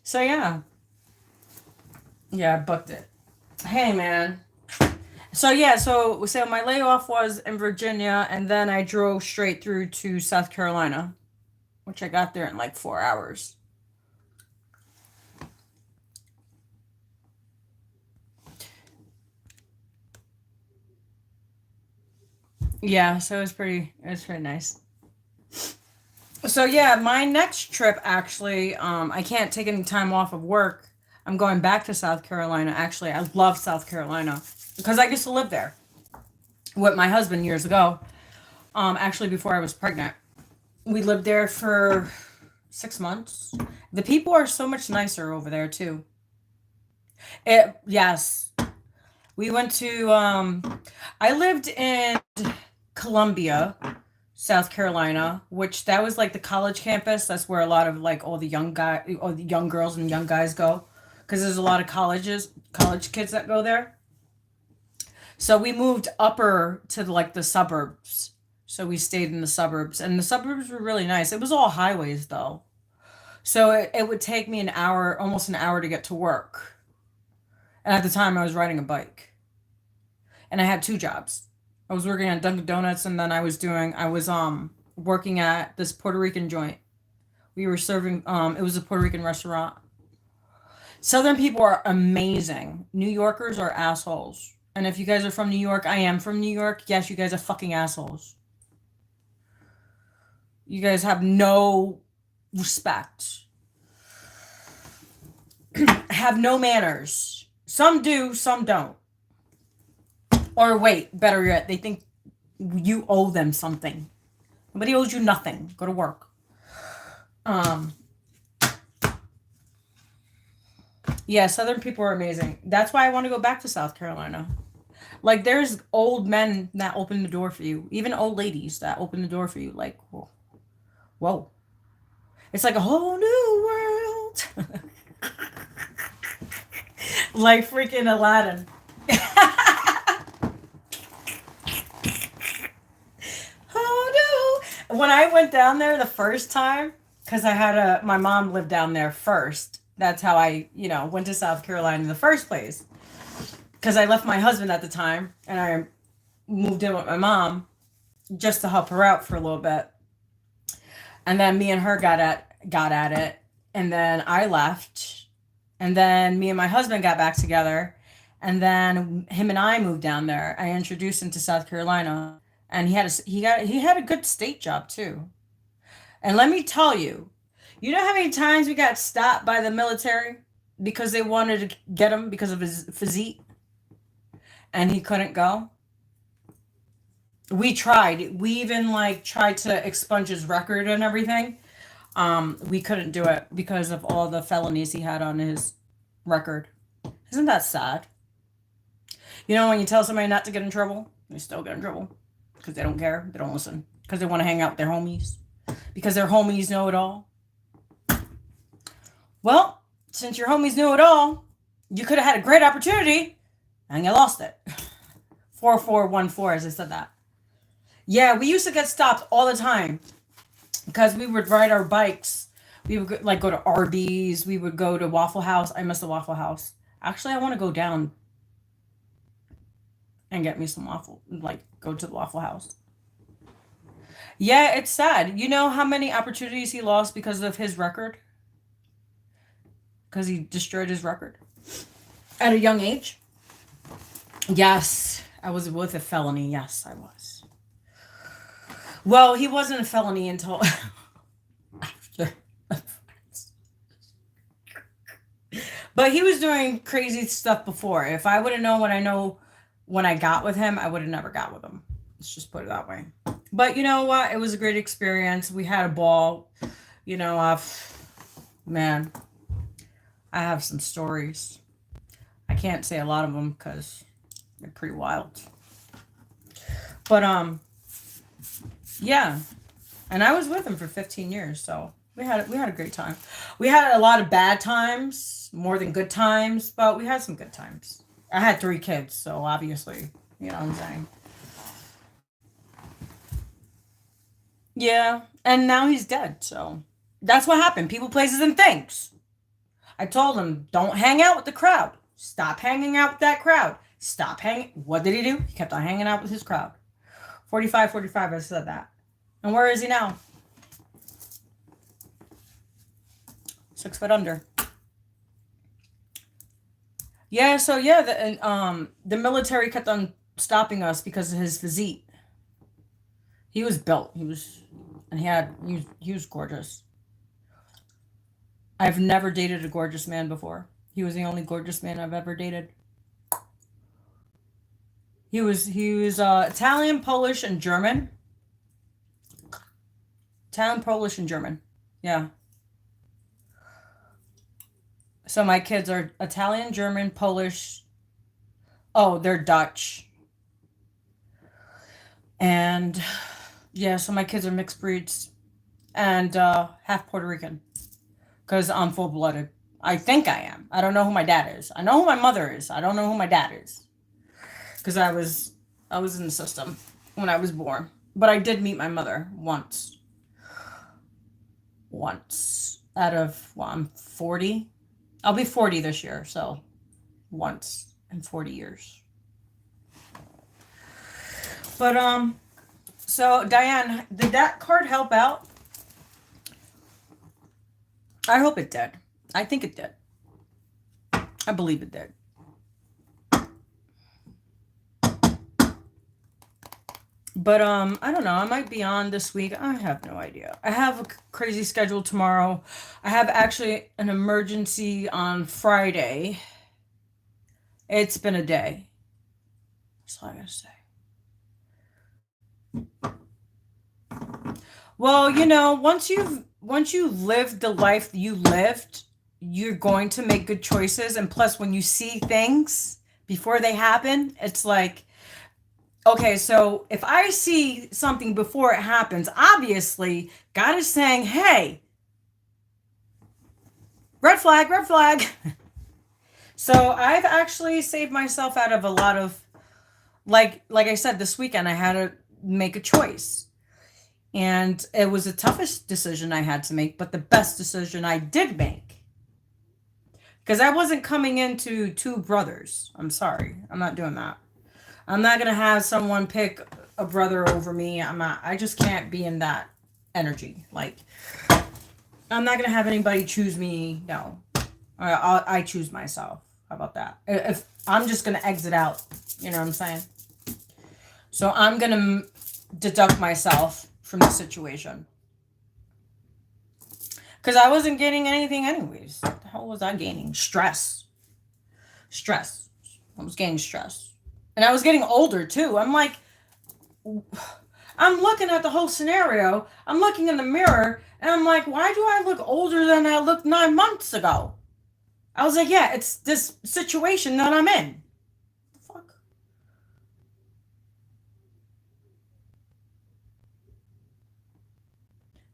So yeah. Yeah, I booked it. Hey man. So yeah, so my layoff was in Virginia and then I drove straight through to South Carolina, which I got there in like 4 hours. Yeah, so it was pretty nice. So yeah, my next trip actually, I can't take any time off of work. I'm going back to South Carolina. Actually, I love South Carolina because I used to live there with my husband years ago. Actually before I was pregnant. We lived there for 6 months. The people are so much nicer over there too. Yes. We went to I lived in Columbia, South Carolina, which that was like the college campus. That's where a lot of like all the young girls and young guys go, because there's a lot of college kids that go there. So we moved upper to like the suburbs. So we stayed in the suburbs, and the suburbs were really nice. It was all highways though. So it would take me an hour, almost an hour to get to work. And at the time I was riding a bike. And I had two jobs. I was working at Dunkin' Donuts and then I was working at this Puerto Rican joint. We were serving it was a Puerto Rican restaurant. Southern people are amazing. New Yorkers are assholes. And if you guys are from New York, I am from New York. Yes, you guys are fucking assholes. You guys have no respect. Have no manners. Some do, some don't. Or wait, better yet, they think you owe them something. Nobody owes you nothing. Go to work. Yeah, Southern people are amazing. That's why I want to go back to South Carolina. Like, there's old men that open the door for you, even old ladies that open the door for you. Like, whoa, whoa. It's like a whole new world. Like freaking Aladdin. Oh no! When I went down there the first time, because my mom lived down there first. That's how I, went to South Carolina in the first place. Because I left my husband at the time and I moved in with my mom just to help her out for a little bit. And then me and her got at it, and then I left, and then me and my husband got back together, and then him and I moved down there. I introduced him to South Carolina, and he had a good state job too. And let me tell you, you know how many times we got stopped by the military because they wanted to get him because of his physique, and he couldn't go. We tried. We even like tried to expunge his record and everything. We couldn't do it because of all the felonies he had on his record. Isn't that sad? When you tell somebody not to get in trouble, they still get in trouble because they don't care. They don't listen because they want to hang out with their homies because their homies know it all. Well, since your homies knew it all, you could have had a great opportunity and you lost it. 4414, as I said that. Yeah, we used to get stopped all the time because we would ride our bikes. We would go to Arby's. We would go to Waffle House. I miss the Waffle House. Actually, I want to go down and get me some waffle. Like, go to the Waffle House. Yeah, it's sad. You know how many opportunities he lost because of his record? Because he destroyed his record at a young age. Yes, I was with a felony. Yes, I was. Well, he wasn't a felony until after. But he was doing crazy stuff before. If I would have known what I know when I got with him, I would have never got with him. Let's just put it that way. But you know what? It was a great experience. We had a ball. You know, man, I have some stories. I can't say a lot of them because they're pretty wild. But yeah, and I was with him for 15 years, so we had a great time. We had a lot of bad times, more than good times, but we had some good times. I had 3 kids, so obviously, you know what I'm saying. Yeah, and now he's dead, so that's what happened. People, places, and things. I told him, don't hang out with the crowd. Stop hanging out with that crowd. Stop hanging. What did he do? He kept on hanging out with his crowd. 45, 45, I said that. And where is he now? 6 foot under. Yeah, so yeah, the military kept on stopping us because of his physique. He was built. He was gorgeous. I've never dated a gorgeous man before. He was the only gorgeous man I've ever dated. He was Italian, Polish, and German. Italian, Polish, and German. Yeah. So my kids are Italian, German, Polish. Oh, they're Dutch. And yeah, so my kids are mixed breeds and half Puerto Rican because I'm full blooded. I think I am. I don't know who my dad is. I know who my mother is. I don't know who my dad is because I was in the system when I was born. But I did meet my mother once. Out of, well, I'm 40. I'll be 40 this year, so once in 40 years. But so Diane, did that card help out? I hope it did. I think it did. I believe it did. But I don't know. I might be on this week. I have no idea. I have a crazy schedule tomorrow. I have actually an emergency on Friday. It's been a day. That's all I gotta say. Well, you know, once you've lived the life you lived, you're going to make good choices. And plus, when you see things before they happen, it's like, okay, so if I see something before it happens, obviously God is saying, hey, red flag, red flag. So I've actually saved myself out of a lot of, like I said, this weekend I had to make a choice. And it was the toughest decision I had to make, but the best decision I did make. Because I wasn't coming into 2 brothers. I'm sorry. I'm not doing that. I'm not going to have someone pick a brother over me. I just can't be in that energy. Like, I'm not going to have anybody choose me. No. I choose myself. How about that? If I'm just going to exit out, you know what I'm saying? So I'm going to deduct myself from the situation. Because I wasn't getting anything anyways. What the hell was I gaining? Stress. I was getting stress. And I was getting older too. I'm like, I'm looking at the whole scenario. I'm looking in the mirror and I'm like, why do I look older than I looked 9 months ago? I was like, yeah, it's this situation that I'm in. Fuck.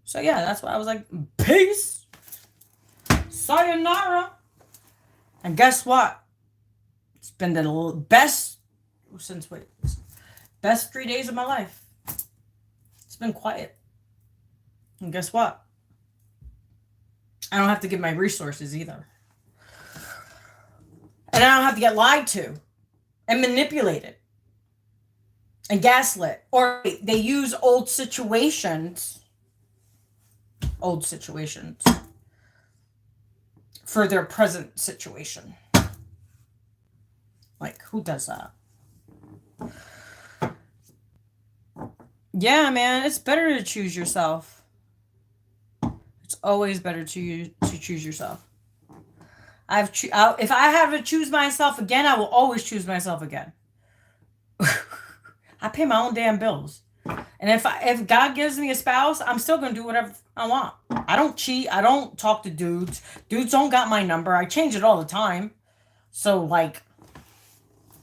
So yeah, that's why I was like, peace. Sayonara. And guess what? It's been the best 3 days of my life. It's been quiet. And guess what? I don't have to give my resources either. And I don't have to get lied to and manipulated and gaslit. Or they use old situations for their present situation. Like, who does that? Yeah, man, it's better to choose yourself. It's always better to choose yourself. If I have to choose myself again, I will always choose myself again. I pay my own damn bills. And if God gives me a spouse, I'm still gonna do whatever I want. I don't cheat. I don't talk to dudes. Dudes don't got my number. I change it all the time. So like,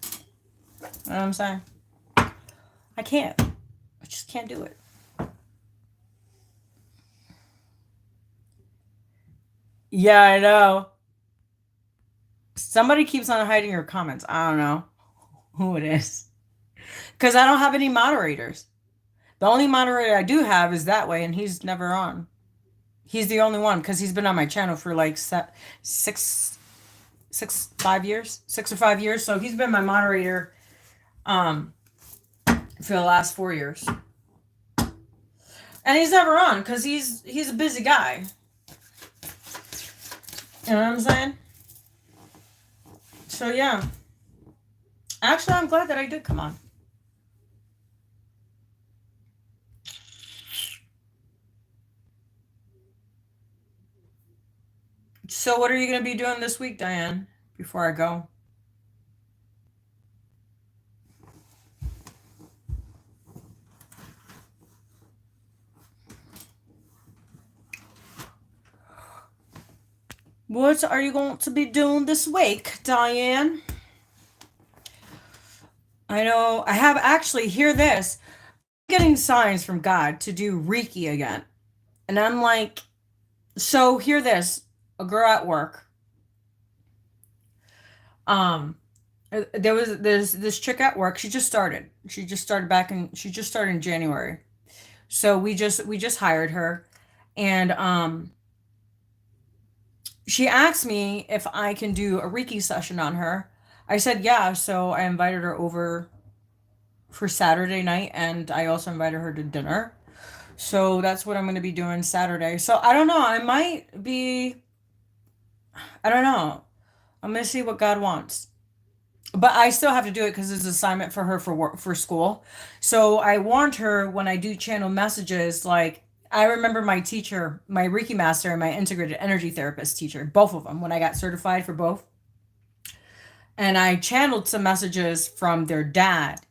you know what I'm saying? I can't. I just can't do it. Yeah, I know. Somebody keeps on hiding your comments. I don't know who it is. Because I don't have any moderators. The only moderator I do have is that way, and he's never on. He's the only one because he's been on my channel for like 5 years, 6 or 5 years. So he's been my moderator for the last 4 years. And he's never on because he's a busy guy. You know what I'm saying? So yeah. Actually, I'm glad that I did come on. So what are you going to be doing this week, Diane, before I go? What are you going to be doing this week, Diane? I know I have actually, hear this, I'm getting signs from God to do Reiki again. And I'm like, so hear this, a girl at work. There's this chick at work. She just started in January. So we just hired her. And she asked me if I can do a Reiki session on her. I said yeah, so I invited her over for Saturday night, and I also invited her to dinner. So that's what I'm going to be doing Saturday. So I don't know, I don't know. I'm going to see what God wants. But I still have to do it because it's an assignment for her for work, for school. So I warned her when I do channel messages, like, I remember my teacher, my Reiki master and my integrated energy therapist teacher, both of them, when I got certified for both. And I channeled some messages from their dad.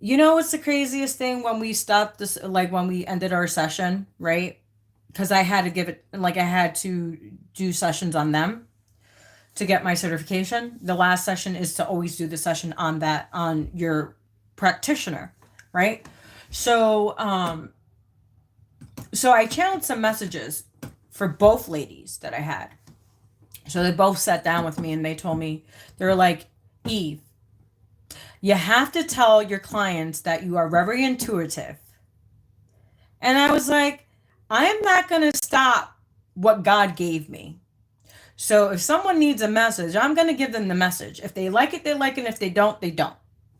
You know what's the craziest thing when we stopped this, like when we ended our session, right? Because I had to give it, like I had to do sessions on them to get my certification. The last session is to always do the session on your practitioner, right? So I channeled some messages for both ladies that I had. So they both sat down with me and they told me, they were like, Eve, you have to tell your clients that you are very intuitive. And I was like, I'm not going to stop what God gave me. So if someone needs a message, I'm going to give them the message. If they like it, they like it. If they don't, they don't.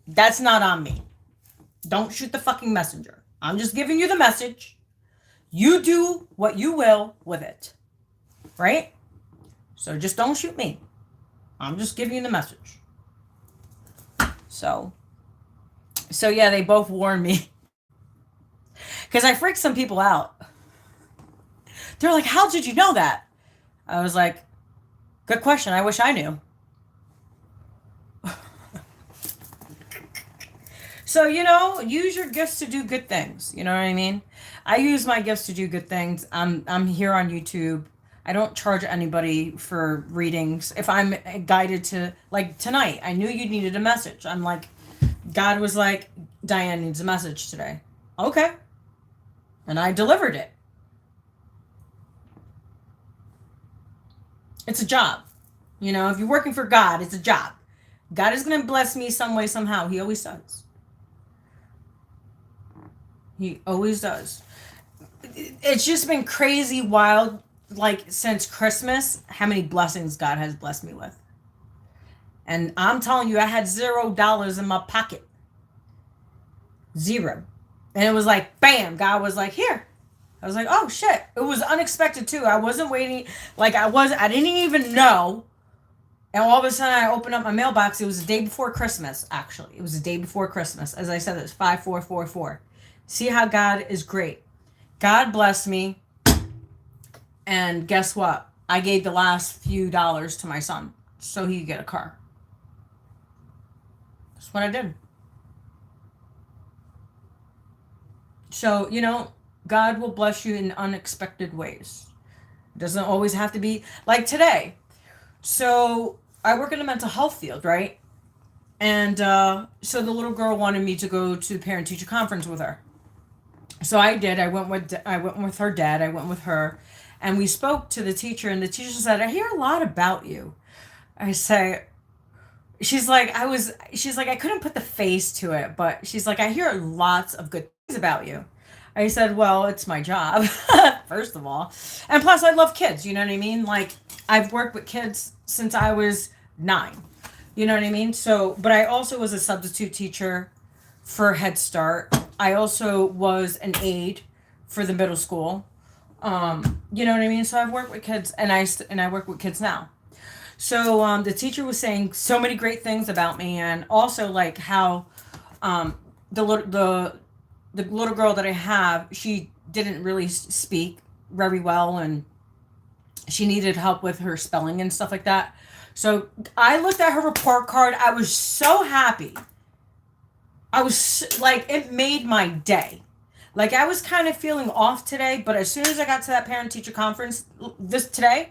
That's not on me. Don't shoot the fucking messenger. I'm just giving you the message. You do what you will with it. Right? So just don't shoot me. I'm just giving you the message. So yeah, they both warned me. Because I freaked some people out. They're like, how did you know that? I was like, good question. I wish I knew. So, use your gifts to do good things. You know what I mean? I use my gifts to do good things. I'm here on YouTube. I don't charge anybody for readings. If I'm guided to, like tonight, I knew you needed a message. I'm like, God was like, Diane needs a message today. Okay. And I delivered it. It's a job. If you're working for God, it's a job. God is going to bless me some way, somehow. He always does. He always does. It's just been crazy wild, like since Christmas, how many blessings God has blessed me with. And I'm telling you, I had $0 in my pocket. 0. And it was like, bam, God was like, here. I was like, oh shit. It was unexpected too. I wasn't waiting. Like I didn't even know. And all of a sudden I opened up my mailbox. It was the day before Christmas, actually. It was the day before Christmas. As I said, it's 5444. See how God is great. God blessed me. And guess what? I gave the last few dollars to my son so he could get a car. That's what I did. So, God will bless you in unexpected ways. It doesn't always have to be like today. So, I work in the mental health field, right? And so the little girl wanted me to go to parent teacher conference with her. So I did. I went with her dad. I went with her, and we spoke to the teacher. And the teacher said, "I hear a lot about you." I say, she's like, I couldn't put the face to it, but she's like, "I hear lots of good things about you." I said, "Well, it's my job, first of all, and plus I love kids. You know what I mean? Like I've worked with kids since I was 9." You know what I mean? So, but I also was a substitute teacher for Head Start. I also was an aide for the middle school. You know what I mean? So I've worked with kids, and I work with kids now. So the teacher was saying so many great things about me, and also like how um, the little girl that I have, she didn't really speak very well, and she needed help with her spelling and stuff like that. So I looked at her report card. I was so happy. I was like, it made my day. Like I was kind of feeling off today, but as soon as I got to that parent teacher conference this today,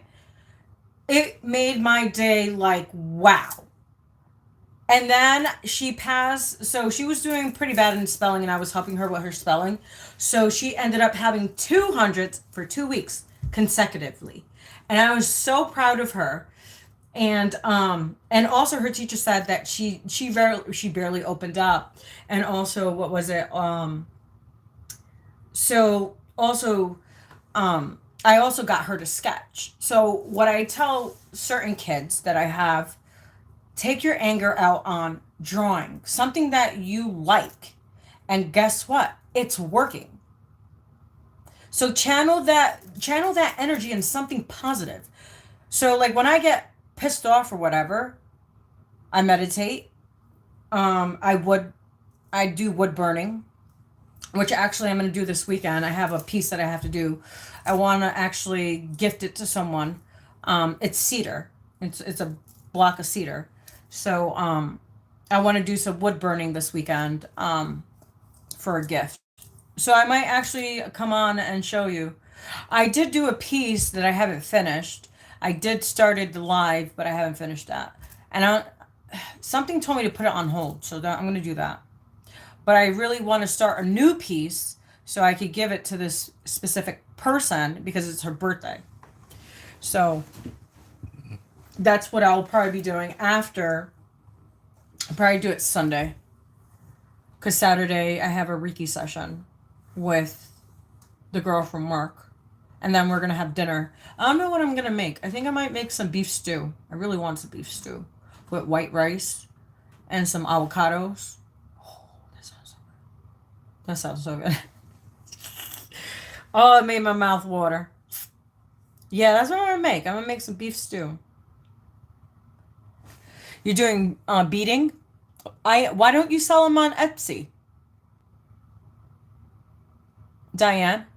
it made my day like wow. And then she passed, so she was doing pretty bad in spelling, and I was helping her with her spelling. So she ended up having 200s for 2 weeks consecutively. And I was so proud of her. And also her teacher said that she barely opened up. And also what was it? So also I also got her to sketch. So what I tell certain kids that I have, take your anger out on drawing something that you like. And guess what? It's working. So channel that energy in something positive. So like when I get pissed off or whatever, I meditate. I do wood burning, which actually I'm going to do this weekend. I have a piece that I have to do. I want to actually gift it to someone. It's cedar. It's a block of cedar. So I want to do some wood burning this weekend for a gift. So I might actually come on and show you. I did do a piece that I haven't finished. I did started the live, but I haven't finished that. And something told me to put it on hold, so I'm going to do that. But I really want to start a new piece so I could give it to this specific person because it's her birthday. So that's what I'll probably be doing after. I'll probably do it Sunday. Because Saturday I have a Reiki session with the girl from work. And then we're going to have dinner. I don't know what I'm going to make. I think I might make some beef stew. I really want some beef stew. With white rice and some avocados. Oh, that sounds so good. That sounds so good. Oh, it made my mouth water. Yeah, that's what I'm going to make. I'm going to make some beef stew. You're doing beading? Why don't you sell them on Etsy? Diane?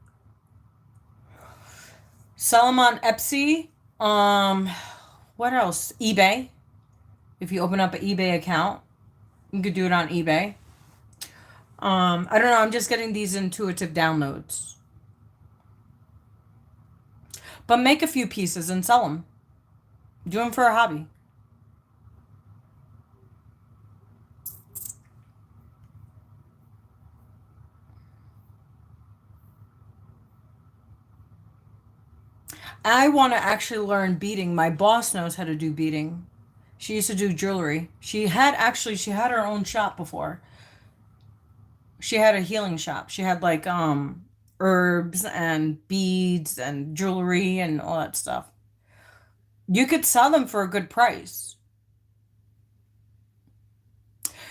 Sell them on Etsy. What else? eBay. If you open up an eBay account, you could do it on eBay. I don't know. I'm just getting these intuitive downloads. But make a few pieces and sell them. Do them for a hobby. I want to actually learn beading. My boss knows how to do beading. She used to do jewelry. She had her own shop before. She had a healing shop. She had like herbs and beads and jewelry and all that stuff. You could sell them for a good price.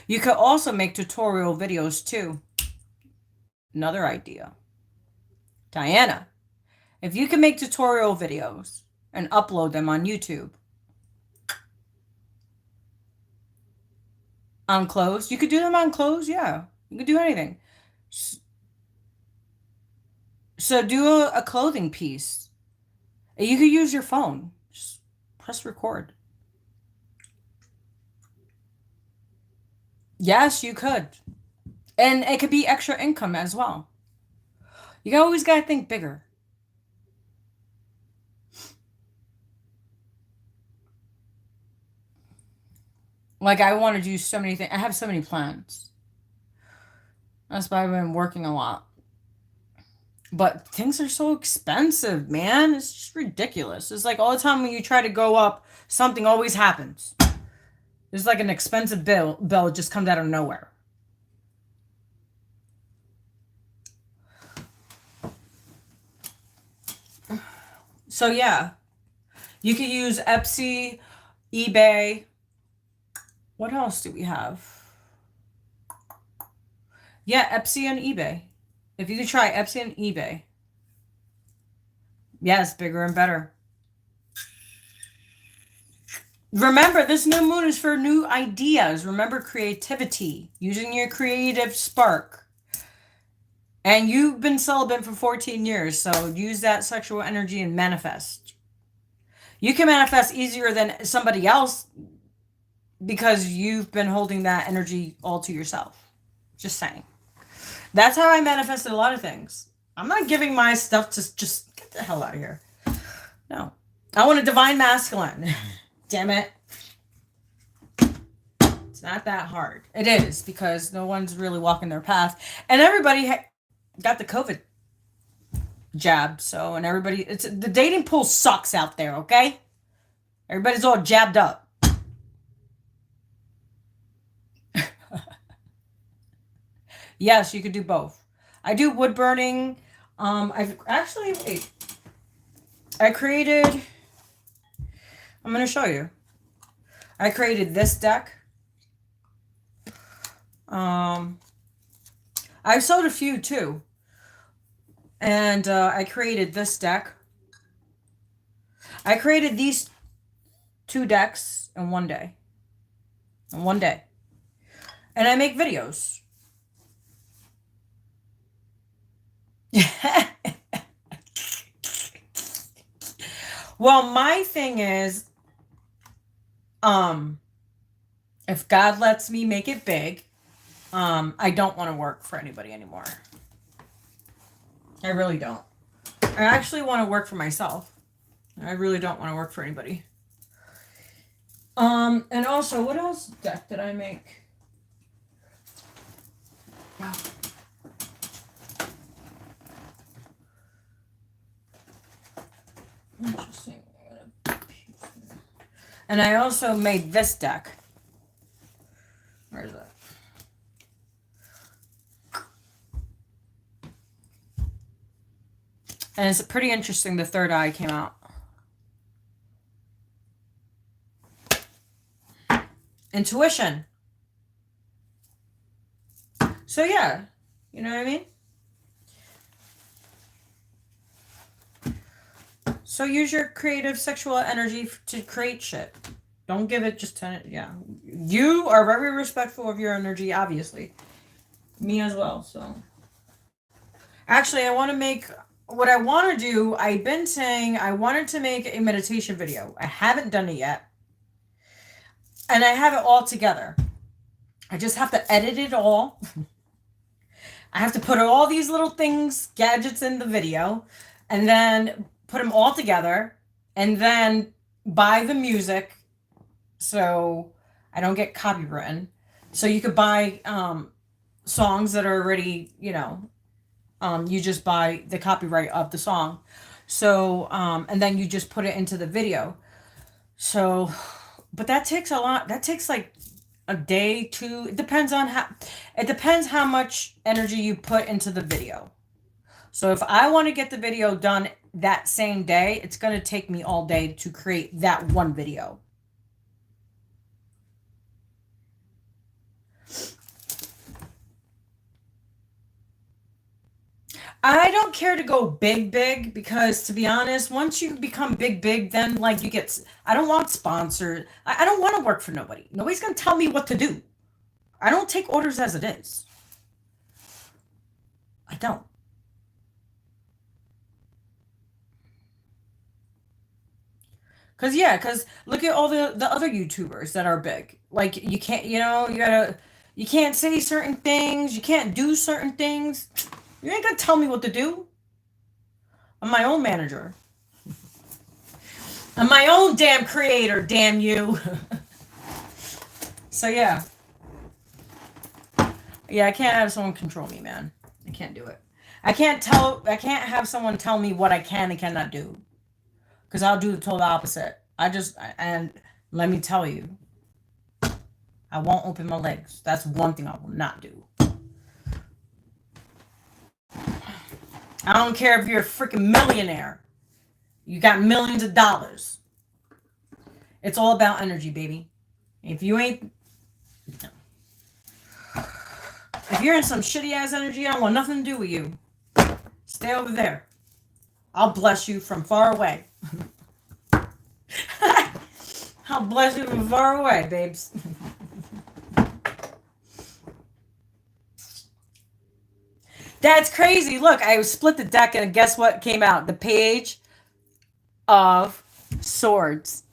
You could also make tutorial videos too. Another idea. Diana, if you can make tutorial videos and upload them on YouTube on clothes, you could do them on clothes. Yeah, you could do anything. So do a clothing piece. You could use your phone. Just press record. Yes, you could. And it could be extra income as well. You always got to think bigger. Like, I want to do so many things. I have so many plans. That's why I've been working a lot. But things are so expensive, man. It's just ridiculous. It's like all the time when you try to go up, something always happens. There's like an expensive bill just comes out of nowhere. So yeah, you could use Etsy, eBay. What else do we have? Yeah, Etsy and eBay. If you could try Etsy and eBay. Yes, bigger and better. Remember, this new moon is for new ideas. Remember creativity, using your creative spark. And you've been celibate for 14 years, so use that sexual energy and manifest. You can manifest easier than somebody else because you've been holding that energy all to yourself. Just saying. That's how I manifested a lot of things. I'm not giving my stuff to just get the hell out of here. No. I want a divine masculine. Damn it. It's not that hard. It is, because no one's really walking their path. And everybody got the COVID jab. So, and everybody, the dating pool sucks out there, okay? Everybody's all jabbed up. Yes, you could do both. I do wood burning. I've actually, wait. I created, I'm going to show you. I created this deck. I've sold a few too. And I created this deck. I created these 2 decks in one day. In one day. And I make videos. Well, my thing is, if God lets me make it big, I don't want to work for anybody anymore. I really don't. I actually want to work for myself. I really don't want to work for anybody. And also, what else deck did I make? Wow. Interesting. And I also made this deck. Where is that? And it's pretty interesting. The third eye came out. Intuition. So yeah, you know what I mean? So use your creative sexual energy to create shit. Don't give it just to, yeah. You are very respectful of your energy, obviously. Me as well, so. Actually, I want to make, what I want to do, I've been saying I wanted to make a meditation video. I haven't done it yet. And I have it all together. I just have to edit it all. I have to put all these little things, gadgets in the video, and then put them all together, and then buy the music so I don't get copywritten. So you could buy songs that are already, you know, you just buy the copyright of the song. So, and then you just put it into the video. So, but that takes a lot. That takes like a day, 2. It depends on how much energy you put into the video. So if I want to get the video done that same day, it's going to take me all day to create that one video. I don't care to go big, because to be honest, once you become big, then like you get, I don't want sponsors. I don't want to work for nobody. Nobody's going to tell me what to do. I don't take orders as it is. I don't. Because look at all the other YouTubers that are big. Like, you can't, you can't say certain things. You can't do certain things. You ain't gonna tell me what to do. I'm my own manager. I'm my own damn creator, damn you. So, yeah. Yeah, I can't have someone control me, man. I can't do it. I can't have someone tell me what I can and cannot do. Because I'll do the total opposite. And let me tell you, I won't open my legs. That's one thing I will not do. I don't care if you're a freaking millionaire. You got millions of dollars. It's all about energy, baby. If you ain't... If you're in some shitty ass energy, I don't want nothing to do with you. Stay over there. I'll bless you from far away. I'll bless you from far away, babes. That's crazy. Look, I split the deck and guess what came out? The Page of Swords.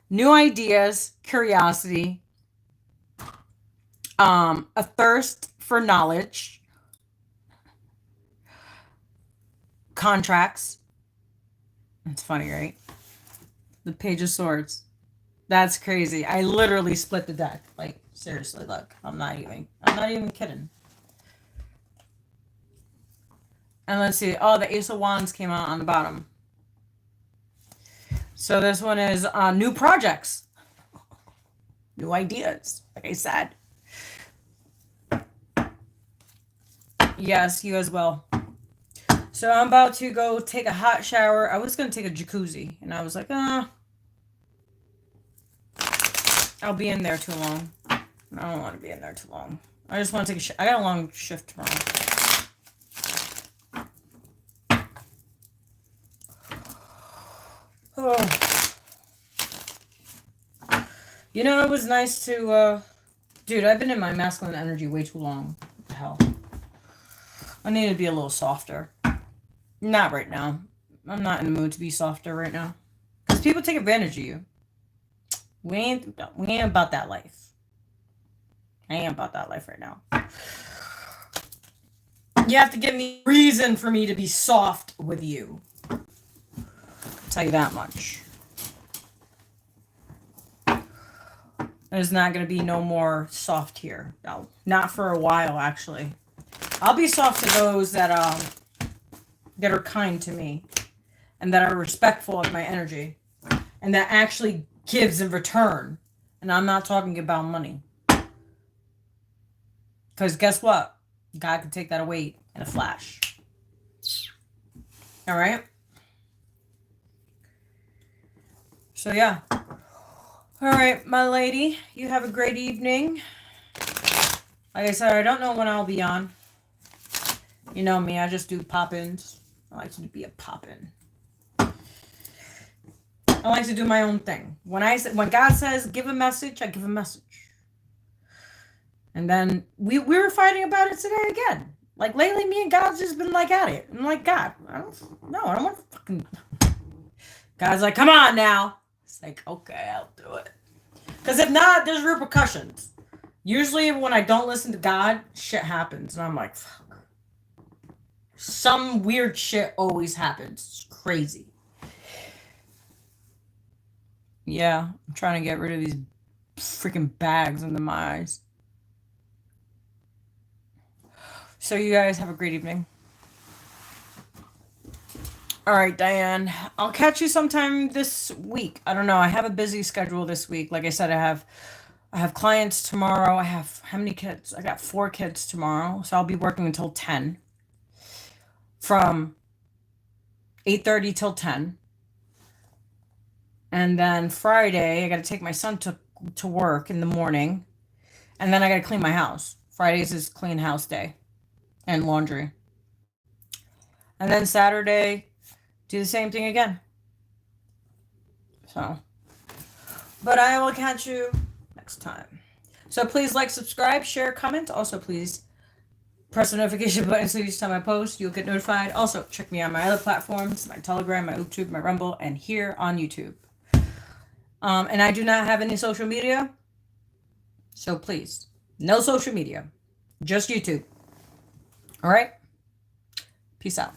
New ideas, curiosity, a thirst for knowledge, contracts. It's funny, right? The Page of Swords. That's crazy. I literally split the deck. Like, seriously, look. I'm not even kidding. And let's see. Oh, the Ace of Wands came out on the bottom. So this one is new projects. New ideas, like I said. Yes, you as well. So I'm about to go take a hot shower. I was going to take a jacuzzi. And I was like, I'll be in there too long. I don't want to be in there too long. I just want to take I got a long shift tomorrow. Oh. You know, it was nice to, dude, I've been in my masculine energy way too long. What the hell? I need to be a little softer. Not right now. I'm not in the mood to be softer right now. Because people take advantage of you. We ain't about that life. I ain't about that life right now. You have to give me a reason for me to be soft with you. I'll tell you that much. There's not going to be no more soft here. No, not for a while, actually. I'll be soft to those that are kind to me and that are respectful of my energy and that actually gives in return. And I'm not talking about money. Because guess what? God can take that away in a flash. All right? So, yeah. All right, my lady. You have a great evening. Like I said, I don't know when I'll be on. You know me, I just do pop-ins. I like to be a pop-in. I like to do my own thing. When God says give a message, I give a message. And then we were fighting about it today again. Like lately, me and God's just been like at it. I'm like, God, I don't want to fucking. God's like, come on now. It's like, okay, I'll do it. Because if not, there's repercussions. Usually when I don't listen to God, shit happens. And I'm like, fuck. Some weird shit always happens. It's crazy. Yeah, I'm trying to get rid of these freaking bags under my eyes. So you guys have a great evening. All right, Diane. I'll catch you sometime this week. I don't know. I have a busy schedule this week. Like I said, I have clients tomorrow. I have how many kids? I got 4 kids tomorrow. So I'll be working until 10. From 8:30 till 10. And then Friday, I got to take my son to work in the morning. And then I got to clean my house. Fridays is clean house day. And laundry. And then Saturday, do the same thing again. So. But I will catch you next time. So please like, subscribe, share, comment. Also, please press the notification button so each time I post, you'll get notified. Also, check me on my other platforms, my Telegram, my YouTube, my Rumble, and here on YouTube. And I do not have any social media. So please, no social media, just YouTube. All right. Peace out.